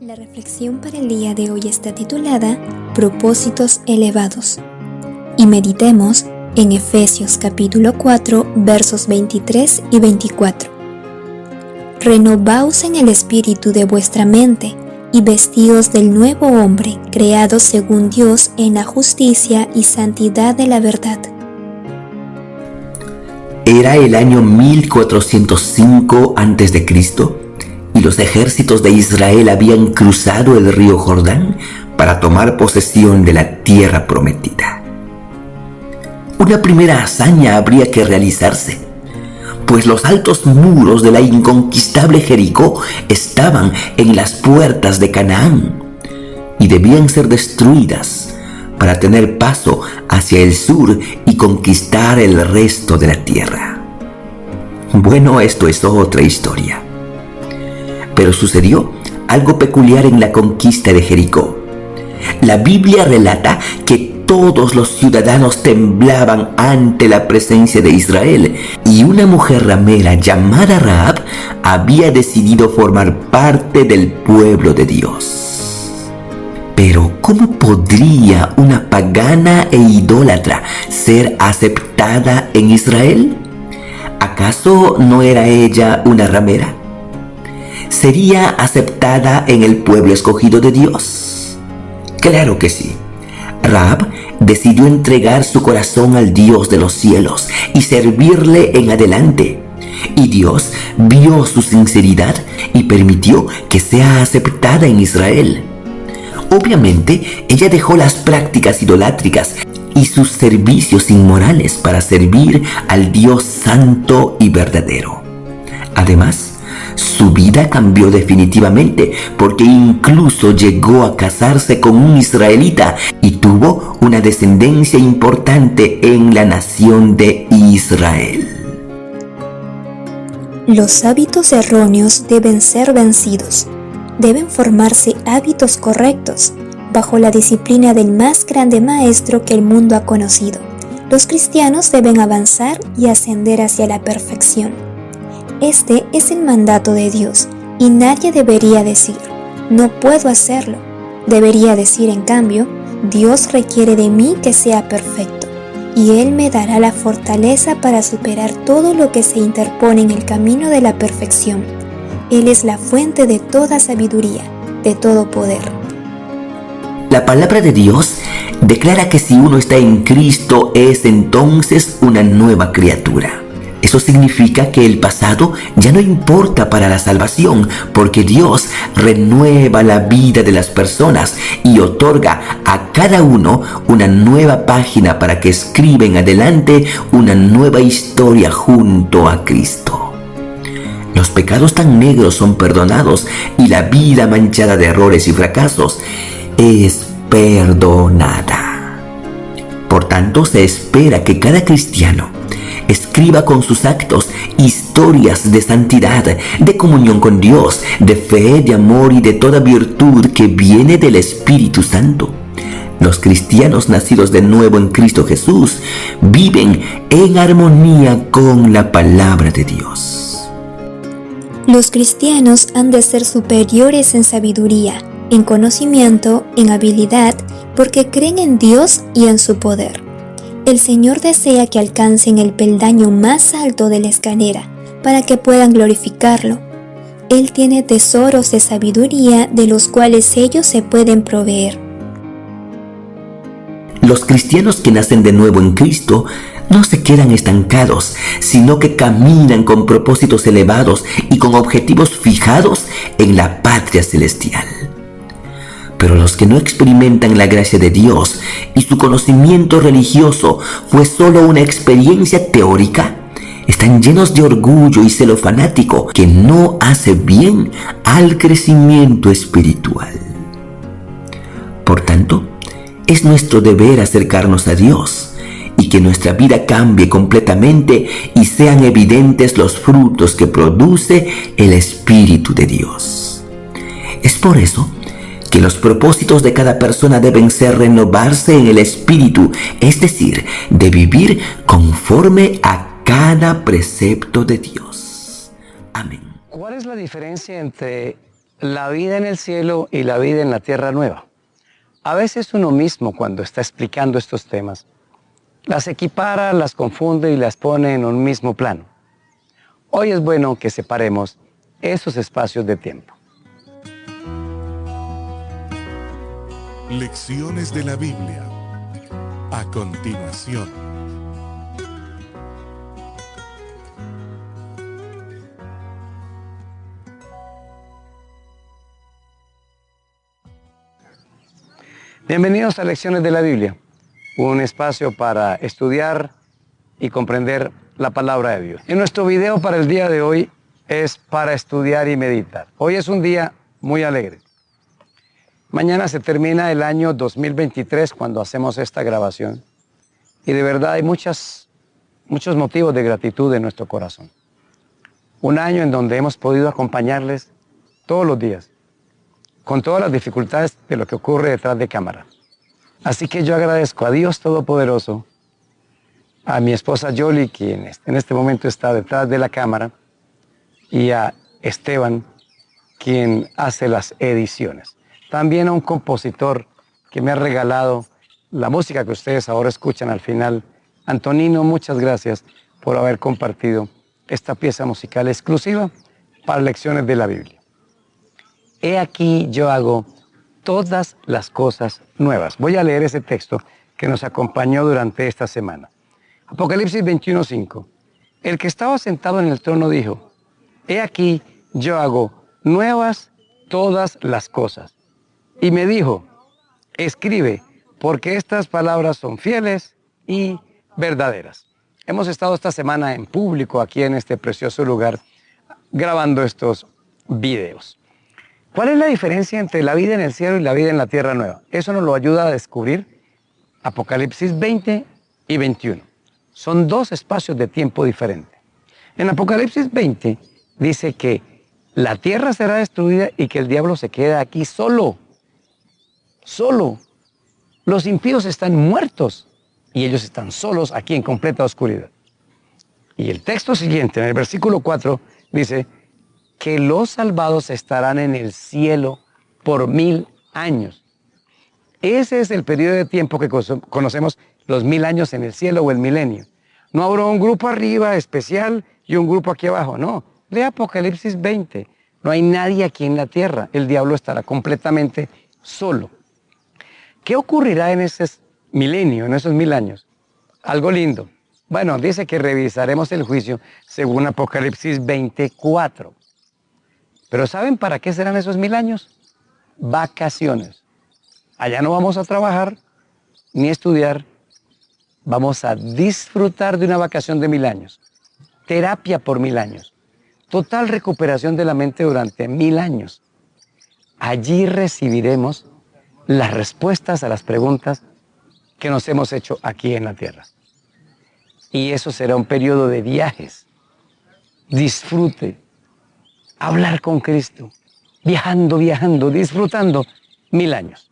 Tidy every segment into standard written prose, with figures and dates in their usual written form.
La reflexión para el día de hoy está titulada Propósitos elevados y meditemos en Efesios capítulo 4 versos 23 y 24. Renovaos en el espíritu de vuestra mente y vestíos del nuevo hombre, creado según Dios en la justicia y santidad de la verdad. Era el año 1405 a.C. y los ejércitos de Israel habían cruzado el río Jordán para tomar posesión de la tierra prometida. Una primera hazaña habría que realizarse, pues los altos muros de la inconquistable Jericó estaban en las puertas de Canaán y debían ser destruidas para tener paso hacia el sur y conquistar el resto de la tierra. Bueno, esto es otra historia. Pero sucedió algo peculiar en la conquista de Jericó. La Biblia relata que todos los ciudadanos temblaban ante la presencia de Israel y una mujer ramera llamada Rahab había decidido formar parte del pueblo de Dios. Pero ¿cómo podría una pagana e idólatra ser aceptada en Israel? ¿Acaso no era ella una ramera? ¿Sería aceptada en el pueblo escogido de Dios? Claro que sí. Rahab decidió entregar su corazón al Dios de los cielos y servirle en adelante. Y Dios vio su sinceridad y permitió que sea aceptada en Israel. Obviamente, ella dejó las prácticas idolátricas y sus servicios inmorales para servir al Dios santo y verdadero. Además, su vida cambió definitivamente porque incluso llegó a casarse con un israelita y tuvo una descendencia importante en la nación de Israel. Los hábitos erróneos deben ser vencidos. Deben formarse hábitos correctos bajo la disciplina del más grande maestro que el mundo ha conocido. Los cristianos deben avanzar y ascender hacia la perfección. Este es el mandato de Dios y nadie debería decir, no puedo hacerlo. Debería decir, en cambio, Dios requiere de mí que sea perfecto y Él me dará la fortaleza para superar todo lo que se interpone en el camino de la perfección. Él es la fuente de toda sabiduría, de todo poder. La palabra de Dios declara que si uno está en Cristo es entonces una nueva criatura. Eso significa que el pasado ya no importa para la salvación, porque Dios renueva la vida de las personas y otorga a cada uno una nueva página para que escriba en adelante una nueva historia junto a Cristo. Los pecados tan negros son perdonados y la vida manchada de errores y fracasos es perdonada. Por tanto, se espera que cada cristiano escriba con sus actos historias de santidad, de comunión con Dios, de fe, de amor y de toda virtud que viene del Espíritu Santo. Los cristianos nacidos de nuevo en Cristo Jesús viven en armonía con la palabra de Dios. Los cristianos han de ser superiores en sabiduría, en conocimiento, en habilidad, porque creen en Dios y en su poder. El Señor desea que alcancen el peldaño más alto de la escalera para que puedan glorificarlo. Él tiene tesoros de sabiduría de los cuales ellos se pueden proveer. Los cristianos que nacen de nuevo en Cristo no se quedan estancados, sino que caminan con propósitos elevados y con objetivos fijados en la patria celestial. Pero los que no experimentan la gracia de Dios y su conocimiento religioso fue solo una experiencia teórica, están llenos de orgullo y celo fanático que no hace bien al crecimiento espiritual. Por tanto, es nuestro deber acercarnos a Dios y que nuestra vida cambie completamente y sean evidentes los frutos que produce el Espíritu de Dios. Es por eso que los propósitos de cada persona deben ser renovarse en el espíritu, es decir, de vivir conforme a cada precepto de Dios. Amén. ¿Cuál es la diferencia entre la vida en el cielo y la vida en la tierra nueva. A veces uno mismo, cuando está explicando estos temas, las equipara, las confunde y las pone en un mismo plano. Hoy es bueno que separemos esos espacios de tiempo. Lecciones de la Biblia. A continuación. Bienvenidos a Lecciones de la Biblia, un espacio para estudiar y comprender la palabra de Dios. En nuestro video para el día de hoy es para estudiar y meditar. Hoy es un día muy alegre. Mañana se termina el año 2023 cuando hacemos esta grabación y de verdad hay muchos motivos de gratitud en nuestro corazón. Un año en donde hemos podido acompañarles todos los días, con todas las dificultades de lo que ocurre detrás de cámara. Así que yo agradezco a Dios Todopoderoso, a mi esposa Yoli, quien en este momento está detrás de la cámara, y a Esteban, quien hace las ediciones. También a un compositor que me ha regalado la música que ustedes ahora escuchan al final. Antonino, muchas gracias por haber compartido esta pieza musical exclusiva para Lecciones de la Biblia. He aquí yo hago todas las cosas nuevas. Voy a leer ese texto que nos acompañó durante esta semana. Apocalipsis 21:5. El que estaba sentado en el trono dijo, he aquí yo hago nuevas todas las cosas. Y me dijo, escribe, porque estas palabras son fieles y verdaderas. Hemos estado esta semana en público aquí en este precioso lugar grabando estos videos. ¿Cuál es la diferencia entre la vida en el cielo y la vida en la tierra nueva? Eso nos lo ayuda a descubrir Apocalipsis 20 y 21. Son dos espacios de tiempo diferentes. En Apocalipsis 20 dice que la tierra será destruida y que el diablo se queda aquí solo. Solo. Los impíos están muertos y ellos están solos aquí en completa oscuridad. Y el texto siguiente, en el versículo 4, dice que los salvados estarán en el cielo por 1000 años. Ese es el periodo de tiempo que conocemos, los 1000 años en el cielo o el milenio. No habrá un grupo arriba especial y un grupo aquí abajo, no. Lea Apocalipsis 20. No hay nadie aquí en la tierra. El diablo estará completamente solo. ¿Qué ocurrirá en ese milenio, en esos 1000 años? Algo lindo. Bueno, dice que revisaremos el juicio según Apocalipsis 24. Pero ¿saben para qué serán esos 1000 años? Vacaciones. Allá no vamos a trabajar ni estudiar. Vamos a disfrutar de una vacación de 1000 años. Terapia por 1000 años. Total recuperación de la mente durante 1000 años. Allí recibiremos las respuestas a las preguntas que nos hemos hecho aquí en la tierra. Y eso será un periodo de viajes, disfrute, hablar con Cristo, viajando, disfrutando 1000 años.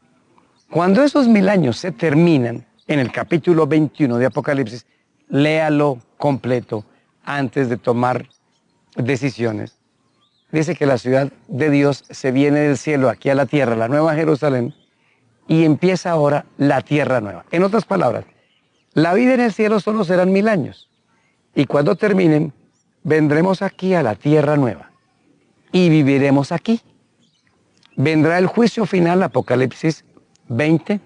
Cuando esos 1000 años se terminan, en el capítulo 21 de Apocalipsis, léalo completo antes de tomar decisiones. Dice que la ciudad de Dios se viene del cielo aquí a la tierra, la Nueva Jerusalén, y empieza ahora la tierra nueva. En otras palabras, la vida en el cielo solo serán 1000 años. Y cuando terminen, vendremos aquí a la tierra nueva. Y viviremos aquí. Vendrá el juicio final, Apocalipsis 20.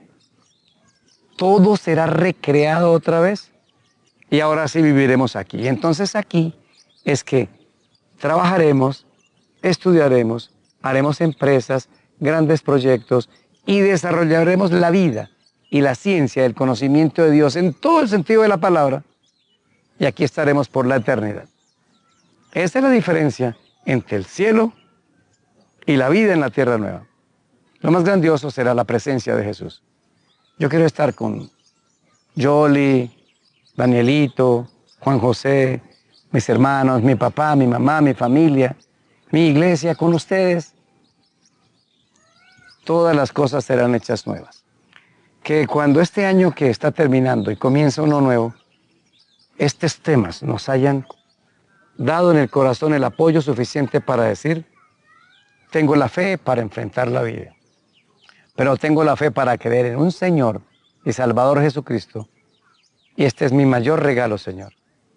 Todo será recreado otra vez. Y ahora sí viviremos aquí. Y entonces aquí es que trabajaremos, estudiaremos, haremos empresas, grandes proyectos y desarrollaremos la vida y la ciencia, el conocimiento de Dios en todo el sentido de la palabra. Y aquí estaremos por la eternidad. Esa es la diferencia entre el cielo y la vida en la tierra nueva. Lo más grandioso será la presencia de Jesús. Yo quiero estar con Yoli, Danielito, Juan José, mis hermanos, mi papá, mi mamá, mi familia, mi iglesia, con ustedes. Todas las cosas serán hechas nuevas. Que cuando este año que está terminando y comienza uno nuevo, estos temas nos hayan dado en el corazón el apoyo suficiente para decir, tengo la fe para enfrentar la vida, pero tengo la fe para creer en un Señor y Salvador Jesucristo. Y este es mi mayor regalo, Señor.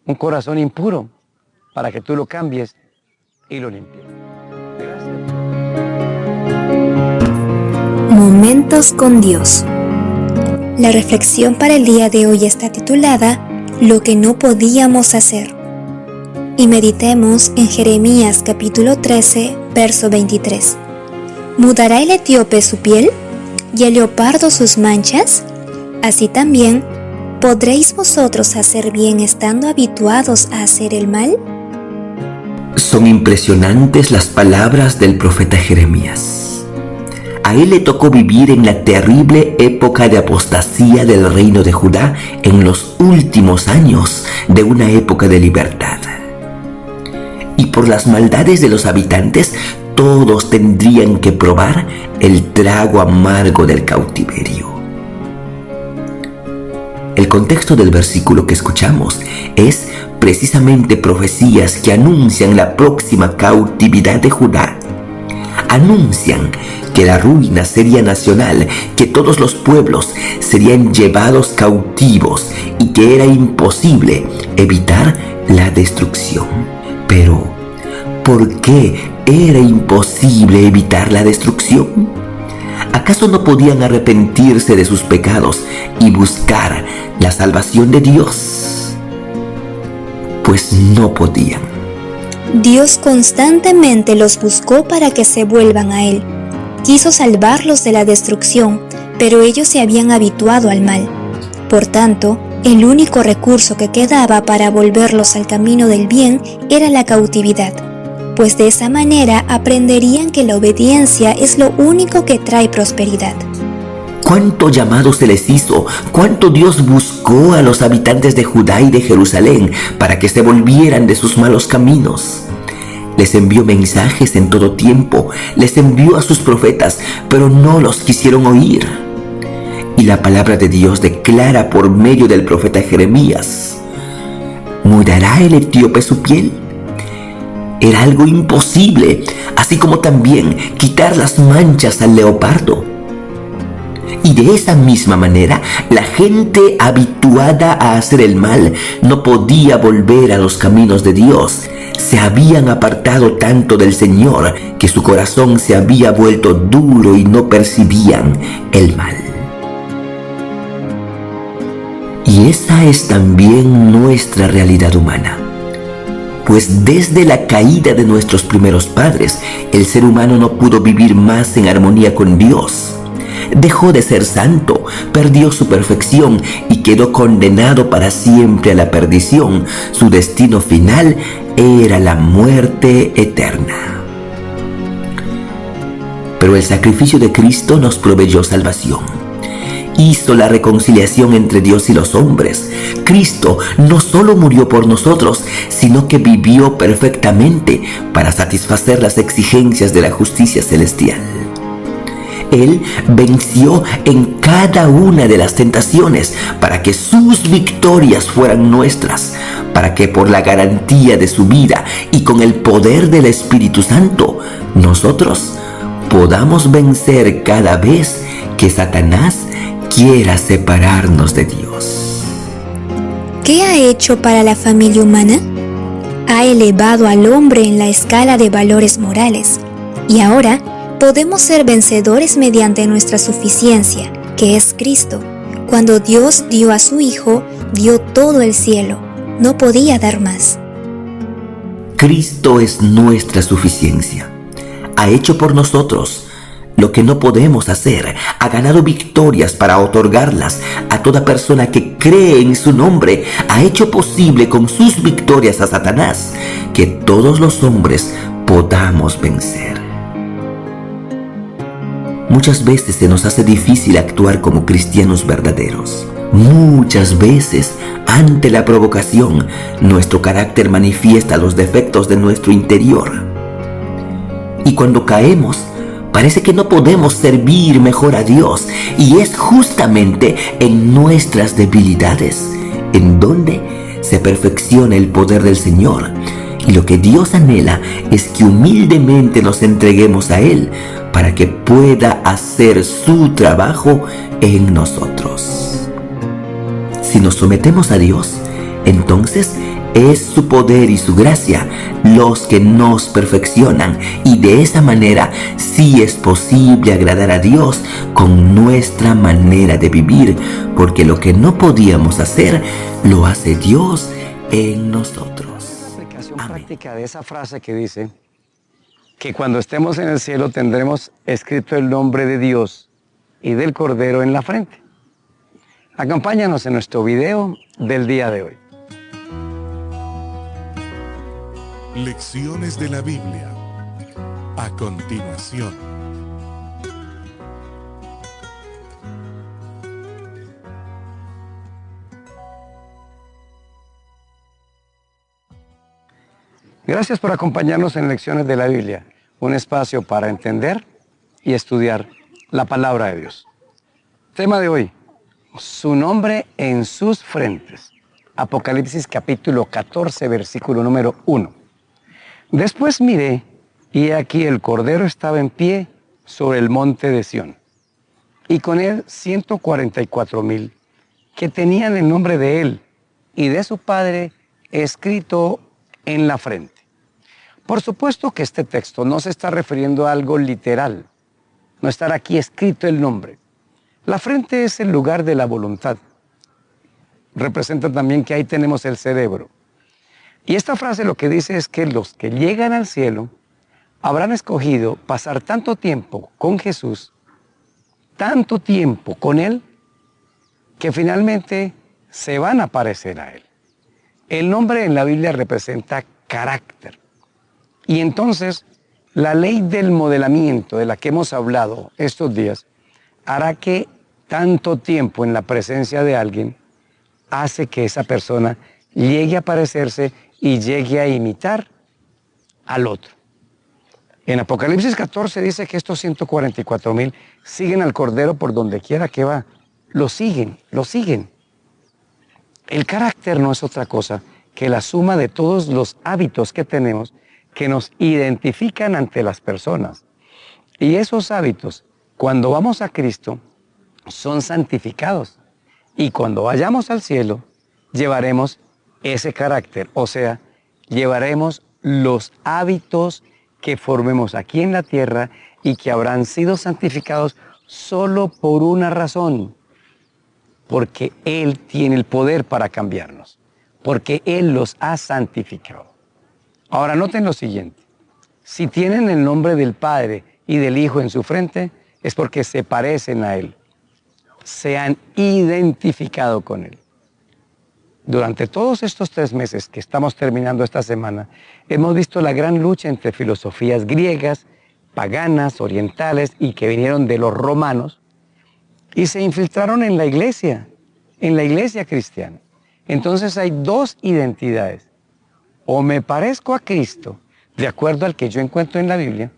Un corazón impuro para que tú lo cambies y lo limpies. Gracias. Momentos con Dios. La reflexión para el día de hoy está titulada Lo que no podíamos hacer. Y meditemos en Jeremías capítulo 13, verso 23. ¿Mudará el etíope su piel y el leopardo sus manchas? Así también, ¿podréis vosotros hacer bien estando habituados a hacer el mal? Son impresionantes las palabras del profeta Jeremías. A él le tocó vivir en la terrible época de apostasía del reino de Judá en los últimos años de una época de libertad. Y por las maldades de los habitantes, todos tendrían que probar el trago amargo del cautiverio. El contexto del versículo que escuchamos es precisamente profecías que anuncian la próxima cautividad de Judá. Anuncian que la ruina sería nacional, que todos los pueblos serían llevados cautivos y que era imposible evitar la destrucción. Pero, ¿por qué era imposible evitar la destrucción? ¿Acaso no podían arrepentirse de sus pecados y buscar la salvación de Dios? Pues no podían. Dios constantemente los buscó para que se vuelvan a Él. Quiso salvarlos de la destrucción, pero ellos se habían habituado al mal. Por tanto, el único recurso que quedaba para volverlos al camino del bien era la cautividad, pues de esa manera aprenderían que la obediencia es lo único que trae prosperidad. ¿Cuánto llamado se les hizo? ¿Cuánto Dios buscó a los habitantes de Judá y de Jerusalén para que se volvieran de sus malos caminos? Les envió mensajes en todo tiempo, les envió a sus profetas, pero no los quisieron oír. Y la palabra de Dios declara por medio del profeta Jeremías: ¿mudará el etíope su piel? Era algo imposible, así como también quitar las manchas al leopardo. Y de esa misma manera, la gente habituada a hacer el mal no podía volver a los caminos de Dios. Se habían apartado tanto del Señor que su corazón se había vuelto duro y no percibían el mal. Y esa es también nuestra realidad humana. Pues desde la caída de nuestros primeros padres, el ser humano no pudo vivir más en armonía con Dios. Dejó de ser santo, perdió su perfección y quedó condenado para siempre a la perdición. Su destino final era la muerte eterna. Pero el sacrificio de Cristo nos proveyó salvación. Hizo la reconciliación entre Dios y los hombres. Cristo no solo murió por nosotros, sino que vivió perfectamente para satisfacer las exigencias de la justicia celestial. Él venció en cada una de las tentaciones para que sus victorias fueran nuestras, para que por la garantía de su vida y con el poder del Espíritu Santo, nosotros podamos vencer cada vez que Satanás quiera separarnos de Dios. ¿Qué ha hecho para la familia humana? Ha elevado al hombre en la escala de valores morales, y ahora podemos ser vencedores mediante nuestra suficiencia, que es Cristo. Cuando Dios dio a su Hijo, dio todo el cielo. No podía dar más. Cristo es nuestra suficiencia. Ha hecho por nosotros lo que no podemos hacer. Ha ganado victorias para otorgarlas a toda persona que cree en su nombre. Ha hecho posible con sus victorias a Satanás que todos los hombres podamos vencer. Muchas veces se nos hace difícil actuar como cristianos verdaderos. Muchas veces, ante la provocación, nuestro carácter manifiesta los defectos de nuestro interior. Y cuando caemos, parece que no podemos servir mejor a Dios. Y es justamente en nuestras debilidades en donde se perfecciona el poder del Señor Y lo que Dios anhela es que humildemente nos entreguemos a Él para que pueda hacer su trabajo en nosotros. Si nos sometemos a Dios, entonces es su poder y su gracia los que nos perfeccionan, y de esa manera sí es posible agradar a Dios con nuestra manera de vivir, porque lo que no podíamos hacer lo hace Dios en nosotros. Aplicación práctica de esa frase que dice que cuando estemos en el cielo tendremos escrito el nombre de Dios y del Cordero en la frente. Acompáñanos en nuestro video del día de hoy. Lecciones de la Biblia. A continuación. Gracias por acompañarnos en Lecciones de la Biblia, un espacio para entender y estudiar la palabra de Dios. Tema de hoy: su nombre en sus frentes. Apocalipsis capítulo 14, versículo número 1. Después miré, y he aquí el Cordero estaba en pie sobre el monte de Sión, y con él 144,000 que tenían el nombre de él y de su Padre escrito en la frente. Por supuesto que este texto no se está refiriendo a algo literal, no estará aquí escrito el nombre. La frente es el lugar de la voluntad. Representa también que ahí tenemos el cerebro. Y esta frase lo que dice es que los que llegan al cielo habrán escogido pasar tanto tiempo con Jesús, tanto tiempo con Él, que finalmente se van a parecer a Él. El nombre en la Biblia representa carácter. Y entonces la ley del modelamiento de la que hemos hablado estos días hará que tanto tiempo en la presencia de alguien hace que esa persona llegue a parecerse y llegue a imitar al otro. En Apocalipsis 14 dice que estos 144,000 siguen al Cordero por donde quiera que va. Lo siguen, lo siguen. El carácter no es otra cosa que la suma de todos los hábitos que tenemos que nos identifican ante las personas. Y esos hábitos, cuando vamos a Cristo, son santificados. Y cuando vayamos al cielo, llevaremos ese carácter, o sea, llevaremos los hábitos que formemos aquí en la tierra y que habrán sido santificados solo por una razón, porque Él tiene el poder para cambiarnos, porque Él los ha santificado. Ahora noten lo siguiente: si tienen el nombre del Padre y del Hijo en su frente, es porque se parecen a Él, se han identificado con Él. Durante todos estos 3 meses que estamos terminando esta semana, hemos visto la gran lucha entre filosofías griegas, paganas, orientales y que vinieron de los romanos y se infiltraron en la iglesia cristiana. Entonces hay 2 identidades: o me parezco a Cristo, de acuerdo al que yo encuentro en la Biblia,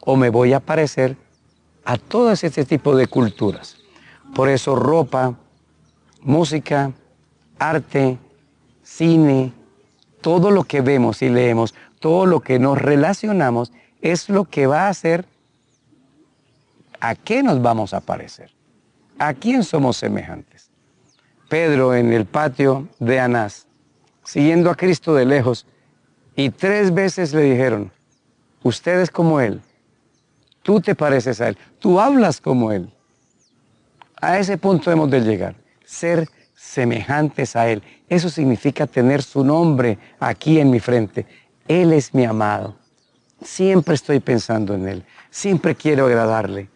o me voy a parecer a todo ese tipo de culturas. Por eso ropa, música, arte, cine, todo lo que vemos y leemos, todo lo que nos relacionamos, es lo que va a hacer a qué nos vamos a parecer, a quién somos semejantes. Pedro en el patio de Anás, siguiendo a Cristo de lejos, y 3 veces le dijeron: usted es como Él, tú te pareces a Él, tú hablas como Él. A ese punto hemos de llegar, ser semejantes a Él. Eso significa tener su nombre aquí en mi frente. Él es mi amado. Siempre estoy pensando en Él. Siempre quiero agradarle.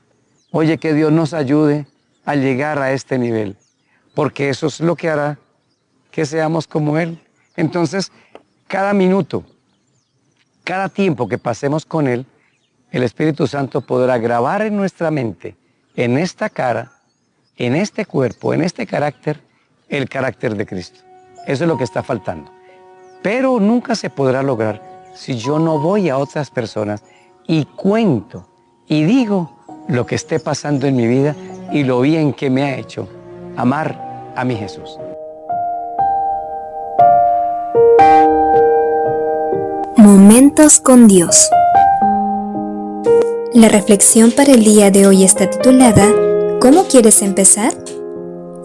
Oye, que Dios nos ayude a llegar a este nivel, porque eso es lo que hará que seamos como Él. Entonces, cada minuto, cada tiempo que pasemos con Él, el Espíritu Santo podrá grabar en nuestra mente, en esta cara, en este cuerpo, en este carácter, el carácter de Cristo. Eso es lo que está faltando. Pero nunca se podrá lograr si yo no voy a otras personas y cuento y digo lo que esté pasando en mi vida y lo bien que me ha hecho amar a mi Jesús. Momentos con Dios. La reflexión para el día de hoy está titulada ¿Cómo quieres empezar?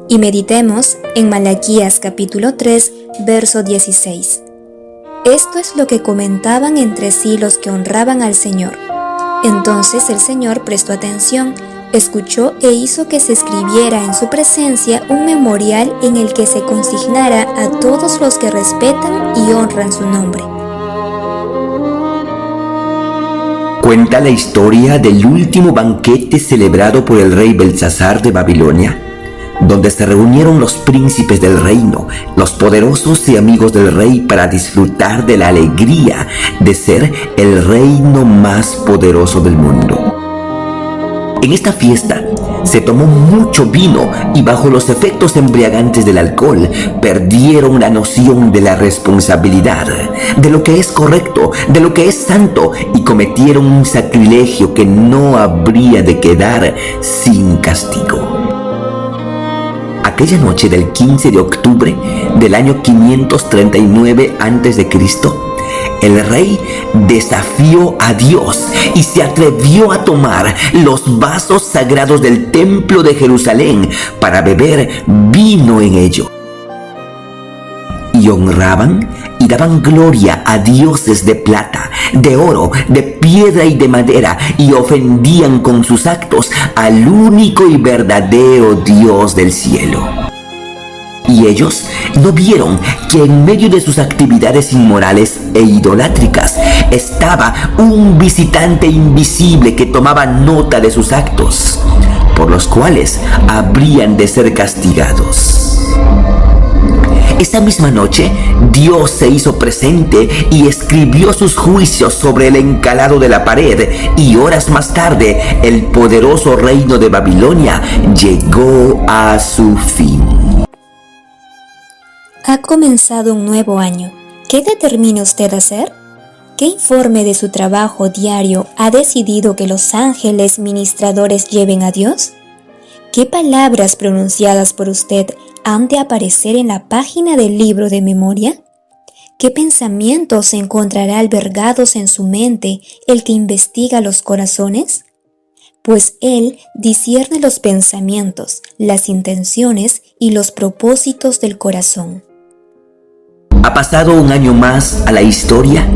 Y meditemos en Malaquías capítulo 3, verso 16. Esto es lo que comentaban entre sí los que honraban al Señor. Entonces el Señor prestó atención, escuchó e hizo que se escribiera en su presencia un memorial en el que se consignara a todos los que respetan y honran su nombre. Cuenta la historia del último banquete celebrado por el rey Belsasar de Babilonia, donde se reunieron los príncipes del reino, los poderosos y amigos del rey para disfrutar de la alegría de ser el reino más poderoso del mundo. En esta fiesta se tomó mucho vino y bajo los efectos embriagantes del alcohol perdieron la noción de la responsabilidad, de lo que es correcto, de lo que es santo y cometieron un sacrilegio que no habría de quedar sin castigo. Aquella noche del 15 de octubre del año 539 a.C., el rey desafió a Dios y se atrevió a tomar los vasos sagrados del templo de Jerusalén para beber vino en ello. Y honraban y daban gloria a dioses de plata, de oro, de piedra y de madera, y ofendían con sus actos al único y verdadero Dios del cielo. Y ellos no vieron que en medio de sus actividades inmorales e idolátricas estaba un visitante invisible que tomaba nota de sus actos, por los cuales habrían de ser castigados. Esa misma noche, Dios se hizo presente y escribió sus juicios sobre el encalado de la pared, y horas más tarde, el poderoso reino de Babilonia llegó a su fin. Ha comenzado un nuevo año. ¿Qué determina usted hacer? ¿Qué informe de su trabajo diario ha decidido que los ángeles ministradores lleven a Dios? ¿Qué palabras pronunciadas por usted han de aparecer en la página del libro de memoria? ¿Qué pensamientos encontrará albergados en su mente el que investiga los corazones? Pues Él discierne los pensamientos, las intenciones y los propósitos del corazón. Ha pasado un año más a la historia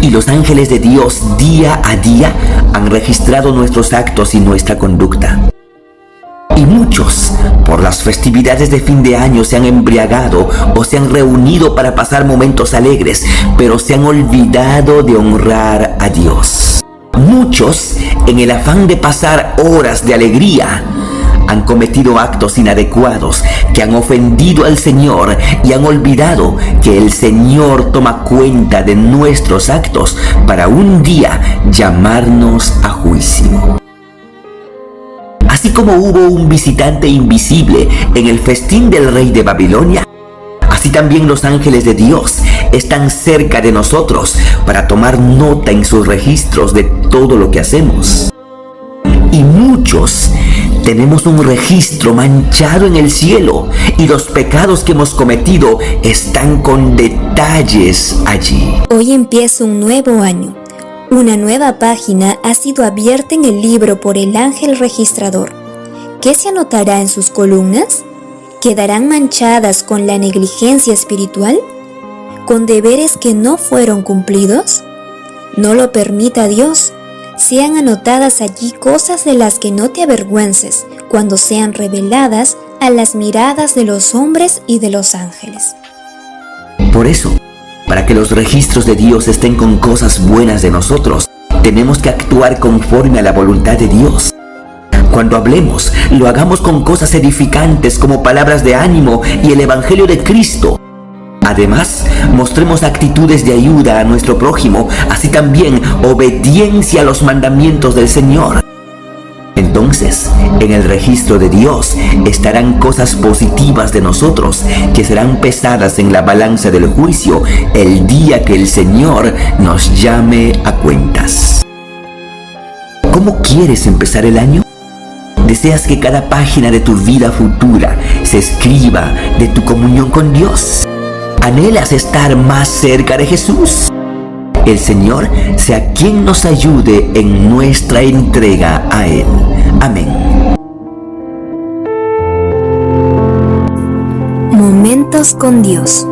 y los ángeles de Dios día a día han registrado nuestros actos y nuestra conducta. Y muchos, por las festividades de fin de año, se han embriagado o se han reunido para pasar momentos alegres, pero se han olvidado de honrar a Dios. Muchos, en el afán de pasar horas de alegría, han cometido actos inadecuados que han ofendido al Señor y han olvidado que el Señor toma cuenta de nuestros actos para un día llamarnos a juicio. Así como hubo un visitante invisible en el festín del rey de Babilonia, así también los ángeles de Dios están cerca de nosotros para tomar nota en sus registros de todo lo que hacemos. Y muchos tenemos un registro manchado en el cielo y los pecados que hemos cometido están con detalles allí. Hoy empieza un nuevo año. Una nueva página ha sido abierta en el libro por el ángel registrador. ¿Qué se anotará en sus columnas? ¿Quedarán manchadas con la negligencia espiritual? ¿Con deberes que no fueron cumplidos? No lo permita Dios. Sean anotadas allí cosas de las que no te avergüences cuando sean reveladas a las miradas de los hombres y de los ángeles. Por eso, para que los registros de Dios estén con cosas buenas de nosotros, tenemos que actuar conforme a la voluntad de Dios. Cuando hablemos, lo hagamos con cosas edificantes como palabras de ánimo y el Evangelio de Cristo. Además, mostremos actitudes de ayuda a nuestro prójimo, así también obediencia a los mandamientos del Señor. Entonces, en el registro de Dios estarán cosas positivas de nosotros que serán pesadas en la balanza del juicio el día que el Señor nos llame a cuentas. ¿Cómo quieres empezar el año? ¿Deseas que cada página de tu vida futura se escriba de tu comunión con Dios? ¿Anhelas estar más cerca de Jesús? El Señor sea quien nos ayude en nuestra entrega a Él. Amén. Momentos con Dios.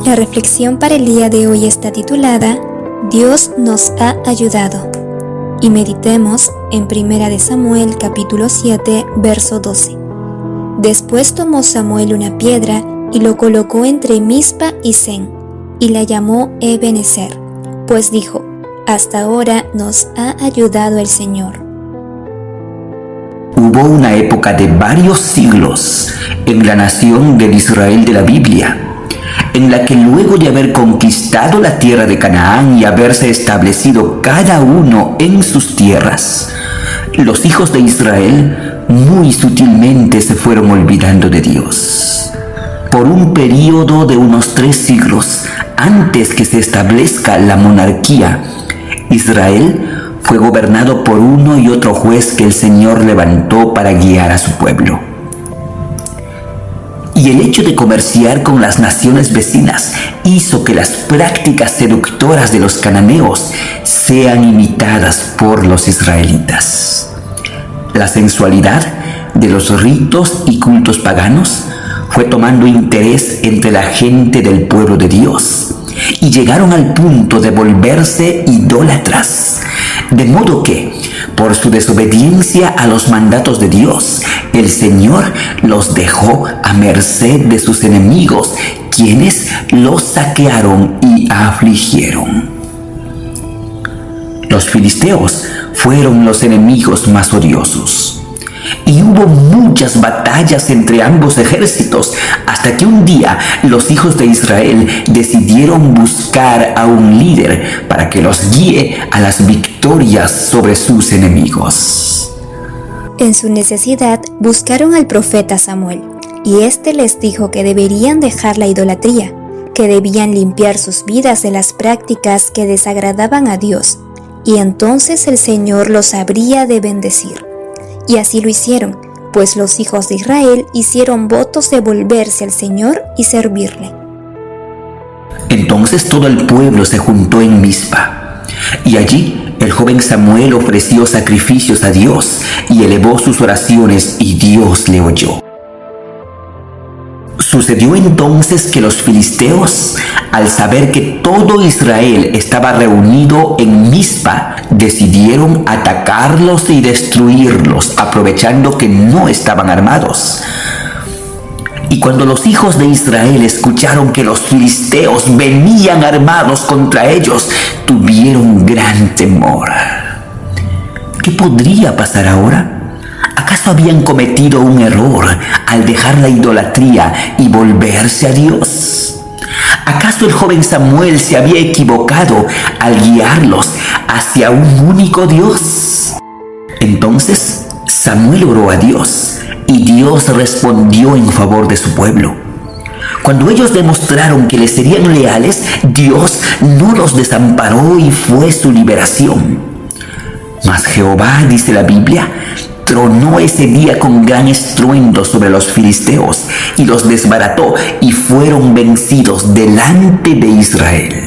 La reflexión para el día de hoy está titulada Dios nos ha ayudado. Y meditemos en 1 Samuel capítulo 7, verso 12. Después tomó Samuel una piedra y lo colocó entre Mizpa y Sen, y la llamó Ebenezer, pues dijo, hasta ahora nos ha ayudado el Señor. Hubo una época de varios siglos en la nación de Israel de la Biblia, en la que luego de haber conquistado la tierra de Canaán y haberse establecido cada uno en sus tierras, los hijos de Israel muy sutilmente se fueron olvidando de Dios. Por un período de unos 3 siglos antes que se establezca la monarquía, Israel fue gobernado por uno y otro juez que el Señor levantó para guiar a su pueblo. Y el hecho de comerciar con las naciones vecinas hizo que las prácticas seductoras de los cananeos sean imitadas por los israelitas. La sensualidad de los ritos y cultos paganos fue tomando interés entre la gente del pueblo de Dios y llegaron al punto de volverse idólatras. De modo que, por su desobediencia a los mandatos de Dios, el Señor los dejó a merced de sus enemigos, quienes los saquearon y afligieron. Los filisteos fueron los enemigos más odiosos. Y hubo muchas batallas entre ambos ejércitos, hasta que un día los hijos de Israel decidieron buscar a un líder para que los guíe a las victorias sobre sus enemigos. En su necesidad buscaron al profeta Samuel, y éste les dijo que deberían dejar la idolatría, que debían limpiar sus vidas de las prácticas que desagradaban a Dios, y entonces el Señor los habría de bendecir. Y así lo hicieron, pues los hijos de Israel hicieron votos de volverse al Señor y servirle. Entonces todo el pueblo se juntó en Mizpa, y allí el joven Samuel ofreció sacrificios a Dios y elevó sus oraciones, y Dios le oyó. Sucedió entonces que los filisteos, al saber que todo Israel estaba reunido en Mizpa, decidieron atacarlos y destruirlos, aprovechando que no estaban armados. Y cuando los hijos de Israel escucharon que los filisteos venían armados contra ellos, tuvieron gran temor. ¿Qué podría pasar ahora? ¿Acaso habían cometido un error al dejar la idolatría y volverse a Dios? ¿Acaso el joven Samuel se había equivocado al guiarlos hacia un único Dios? Entonces Samuel oró a Dios y Dios respondió en favor de su pueblo. Cuando ellos demostraron que les serían leales, Dios no los desamparó y fue su liberación. Mas Jehová, dice la Biblia, tronó ese día con gran estruendo sobre los filisteos y los desbarató, y fueron vencidos delante de Israel.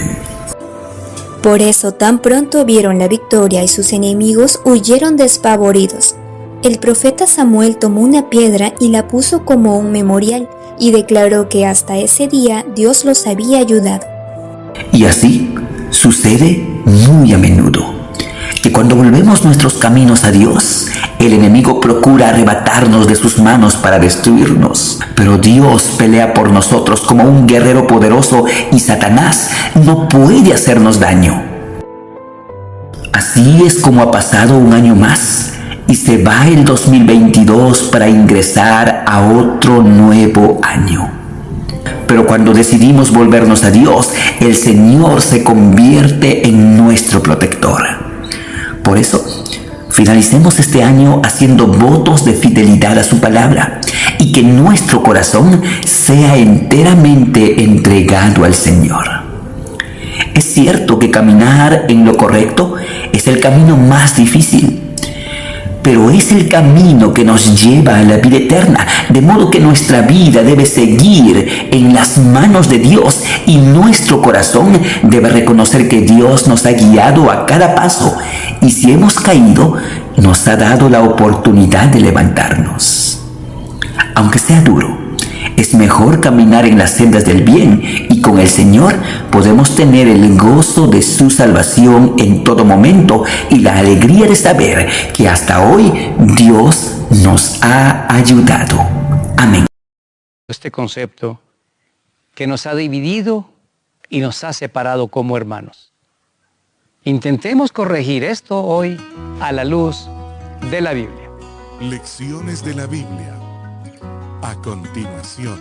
Por eso tan pronto vieron la victoria y sus enemigos huyeron despavoridos. El profeta Samuel tomó una piedra y la puso como un memorial y declaró que hasta ese día Dios los había ayudado. Y así sucede muy a menudo, que cuando volvemos nuestros caminos a Dios, el enemigo procura arrebatarnos de sus manos para destruirnos. Pero Dios pelea por nosotros como un guerrero poderoso y Satanás no puede hacernos daño. Así es como ha pasado un año más y se va el 2022 para ingresar a otro nuevo año. Pero cuando decidimos volvernos a Dios, el Señor se convierte en nuestro protector. Por eso, finalicemos este año haciendo votos de fidelidad a su palabra y que nuestro corazón sea enteramente entregado al Señor. Es cierto que caminar en lo correcto es el camino más difícil, pero es el camino que nos lleva a la vida eterna, de modo que nuestra vida debe seguir en las manos de Dios y nuestro corazón debe reconocer que Dios nos ha guiado a cada paso y si hemos caído, nos ha dado la oportunidad de levantarnos. Aunque sea duro, es mejor caminar en las sendas del bien y con el Señor podemos tener el gozo de su salvación en todo momento y la alegría de saber que hasta hoy Dios nos ha ayudado. Amén. Este concepto que nos ha dividido y nos ha separado como hermanos. Intentemos corregir esto hoy a la luz de la Biblia. Lecciones de la Biblia. A continuación.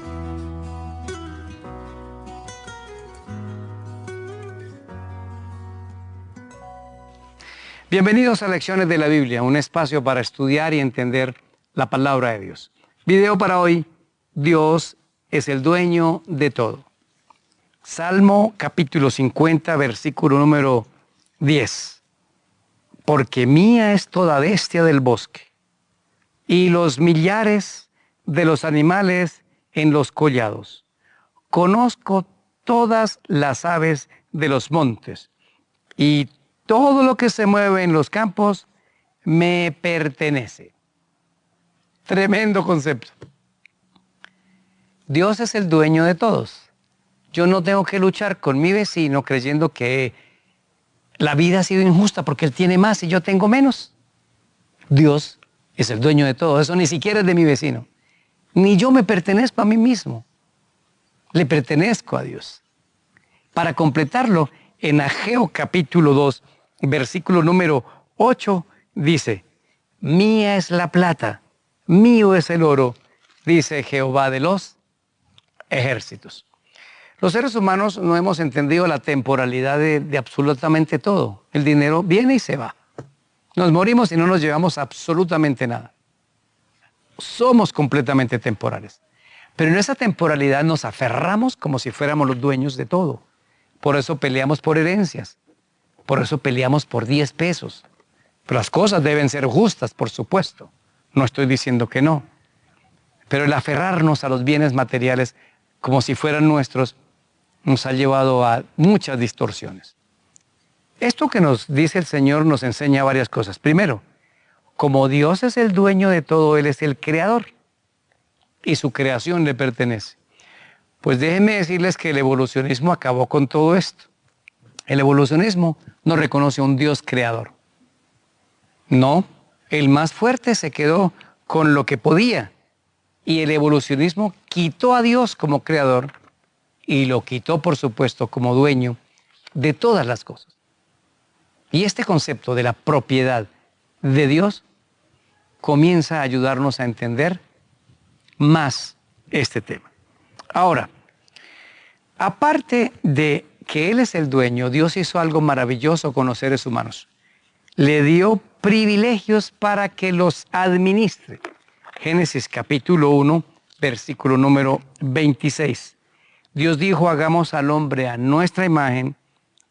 Bienvenidos a Lecciones de la Biblia, un espacio para estudiar y entender la palabra de Dios. Video para hoy, Dios es el dueño de todo. Salmo capítulo 50, versículo número 10. Porque mía es toda bestia del bosque, y los millares de los animales en los collados. Conozco todas las aves de los montes, y todo lo que se mueve en los campos me pertenece. Tremendo concepto. Dios es el dueño de todos. Yo no tengo que luchar con mi vecino creyendo que la vida ha sido injusta porque él tiene más y yo tengo menos. Dios es el dueño de todo. Eso ni siquiera es de mi vecino. Ni yo me pertenezco a mí mismo. Le pertenezco a Dios. Para completarlo, en Ageo capítulo 2, versículo número 8, dice: mía es la plata, mío es el oro, dice Jehová de los ejércitos. Los seres humanos no hemos entendido la temporalidad de absolutamente todo. El dinero viene y se va. Nos morimos y no nos llevamos absolutamente nada. Somos completamente temporales. Pero en esa temporalidad nos aferramos como si fuéramos los dueños de todo. Por eso peleamos por herencias. Por eso peleamos por 10 pesos. Pero las cosas deben ser justas, por supuesto. No estoy diciendo que no. Pero el aferrarnos a los bienes materiales como si fueran nuestros nos ha llevado a muchas distorsiones. Esto que nos dice el Señor nos enseña varias cosas. Primero, como Dios es el dueño de todo, Él es el creador y su creación le pertenece. Pues déjenme decirles que el evolucionismo acabó con todo esto. El evolucionismo no reconoce a un Dios creador. No, el más fuerte se quedó con lo que podía y el evolucionismo quitó a Dios como creador y lo quitó, por supuesto, como dueño de todas las cosas. Y este concepto de la propiedad de Dios comienza a ayudarnos a entender más este tema. Ahora, aparte de que Él es el dueño, Dios hizo algo maravilloso con los seres humanos. Le dio privilegios para que los administre. Génesis capítulo 1, versículo número 26. Dios dijo: hagamos al hombre a nuestra imagen,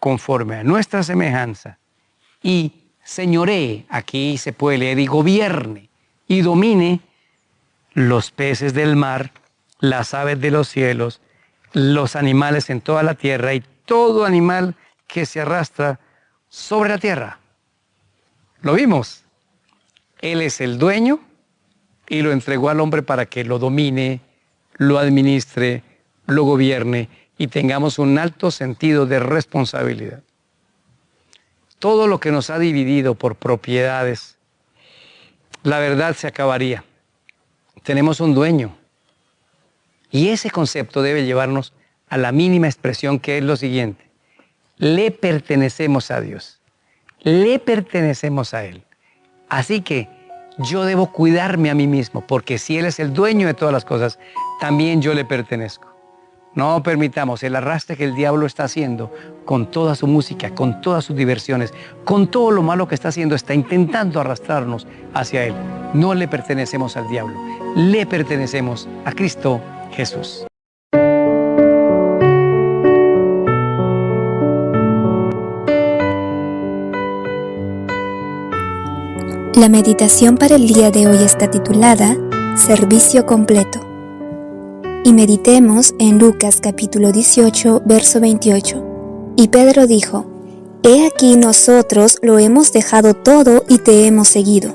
conforme a nuestra semejanza, y señoree, aquí se puede leer, y gobierne, y domine los peces del mar, las aves de los cielos, los animales en toda la tierra, y todo animal que se arrastra sobre la tierra. ¿Lo vimos? Él es el dueño y lo entregó al hombre para que lo domine, lo administre, lo gobierne y tengamos un alto sentido de responsabilidad. Todo lo que nos ha dividido por propiedades, la verdad se acabaría. Tenemos un dueño. Y ese concepto debe llevarnos a la mínima expresión, que es lo siguiente: le pertenecemos a Dios, le pertenecemos a Él. Así que yo debo cuidarme a mí mismo, porque si Él es el dueño de todas las cosas, también yo le pertenezco. No permitamos el arrastre que el diablo está haciendo con toda su música, con todas sus diversiones, con todo lo malo que está haciendo, está intentando arrastrarnos hacia Él. No le pertenecemos al diablo, le pertenecemos a Cristo Jesús. La meditación para el día de hoy está titulada Servicio completo. Y meditemos en Lucas capítulo 18, verso 28. Y Pedro dijo: He aquí nosotros lo hemos dejado todo y te hemos seguido.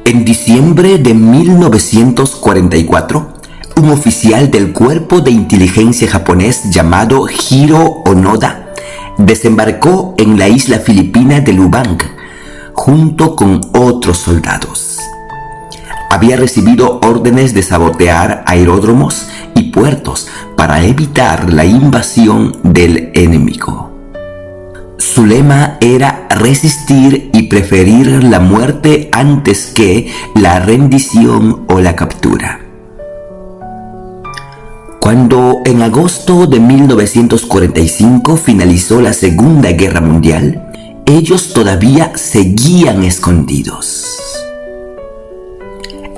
En diciembre de 1944, un oficial del cuerpo de inteligencia japonés llamado Hiro Onoda desembarcó en la isla filipina de Lubang junto con otros soldados. Había recibido órdenes de sabotear aeródromos y puertos para evitar la invasión del enemigo. Su lema era resistir y preferir la muerte antes que la rendición o la captura. Cuando en agosto de 1945 finalizó la Segunda Guerra Mundial, ellos todavía seguían escondidos.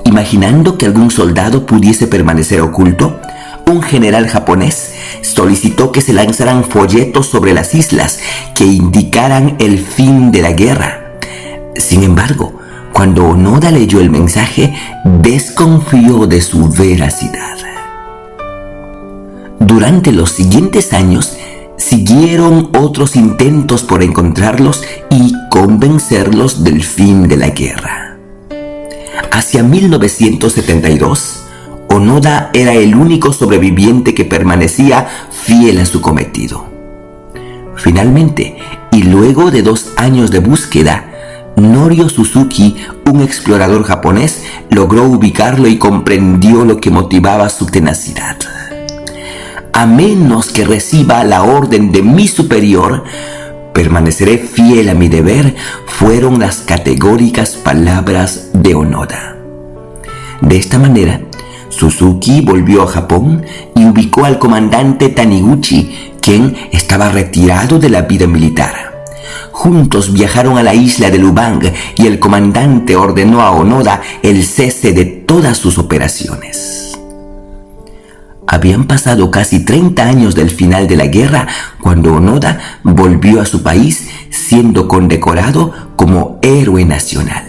Imaginando que algún soldado pudiese permanecer oculto, un general japonés solicitó que se lanzaran folletos sobre las islas que indicaran el fin de la guerra. Sin embargo, cuando Onoda leyó el mensaje, desconfió de su veracidad. Durante los siguientes años, siguieron otros intentos por encontrarlos y convencerlos del fin de la guerra. Hacia 1972, Onoda era el único sobreviviente que permanecía fiel a su cometido. Finalmente, y luego de 2 años de búsqueda, Norio Suzuki, un explorador japonés, logró ubicarlo y comprendió lo que motivaba su tenacidad. A menos que reciba la orden de mi superior, permaneceré fiel a mi deber, fueron las categóricas palabras de Onoda. De esta manera, Suzuki volvió a Japón y ubicó al comandante Taniguchi, quien estaba retirado de la vida militar. Juntos viajaron a la isla de Lubang y el comandante ordenó a Onoda el cese de todas sus operaciones. Habían pasado casi 30 años del final de la guerra cuando Onoda volvió a su país siendo condecorado como héroe nacional.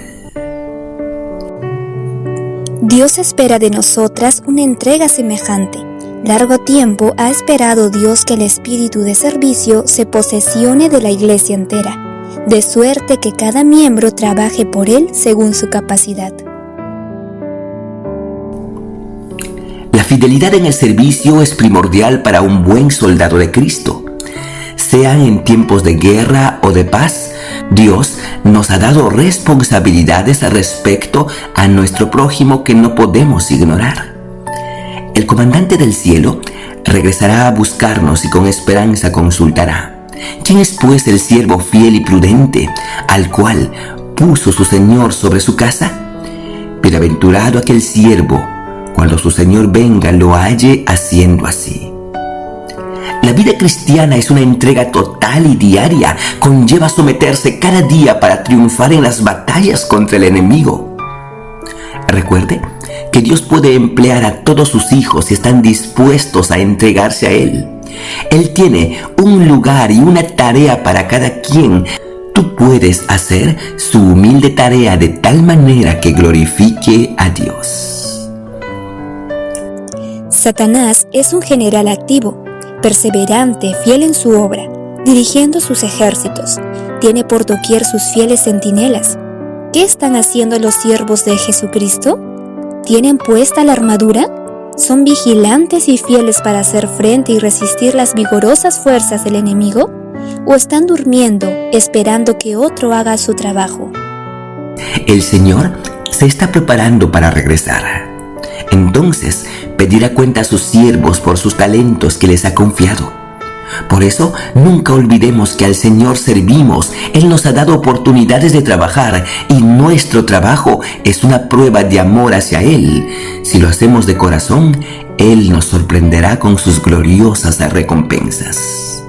Dios espera de nosotras una entrega semejante. Largo tiempo ha esperado Dios que el espíritu de servicio se posesione de la iglesia entera, de suerte que cada miembro trabaje por él según su capacidad. La fidelidad en el servicio es primordial para un buen soldado de Cristo. Sean en tiempos de guerra o de paz, Dios nos ha dado responsabilidades respecto a nuestro prójimo que no podemos ignorar. El comandante del cielo regresará a buscarnos y con esperanza consultará: ¿quién es pues el siervo fiel y prudente, al cual puso su Señor sobre su casa? Bienaventurado aquel siervo, cuando su Señor venga lo halle haciendo así. La vida cristiana es una entrega total y diaria. Conlleva someterse cada día para triunfar en las batallas contra el enemigo. Recuerde que Dios puede emplear a todos sus hijos si están dispuestos a entregarse a Él. Él tiene un lugar y una tarea para cada quien. Tú puedes hacer su humilde tarea de tal manera que glorifique a Dios. Satanás es un general activo, perseverante, fiel en su obra, dirigiendo sus ejércitos. Tiene por doquier sus fieles centinelas. ¿Qué están haciendo los siervos de Jesucristo? ¿Tienen puesta la armadura? ¿Son vigilantes y fieles para hacer frente y resistir las vigorosas fuerzas del enemigo? ¿O están durmiendo, esperando que otro haga su trabajo? El Señor se está preparando para regresar. Entonces pedirá cuenta a sus siervos por sus talentos que les ha confiado. Por eso, nunca olvidemos que al Señor servimos. Él nos ha dado oportunidades de trabajar y nuestro trabajo es una prueba de amor hacia Él. Si lo hacemos de corazón, Él nos sorprenderá con sus gloriosas recompensas.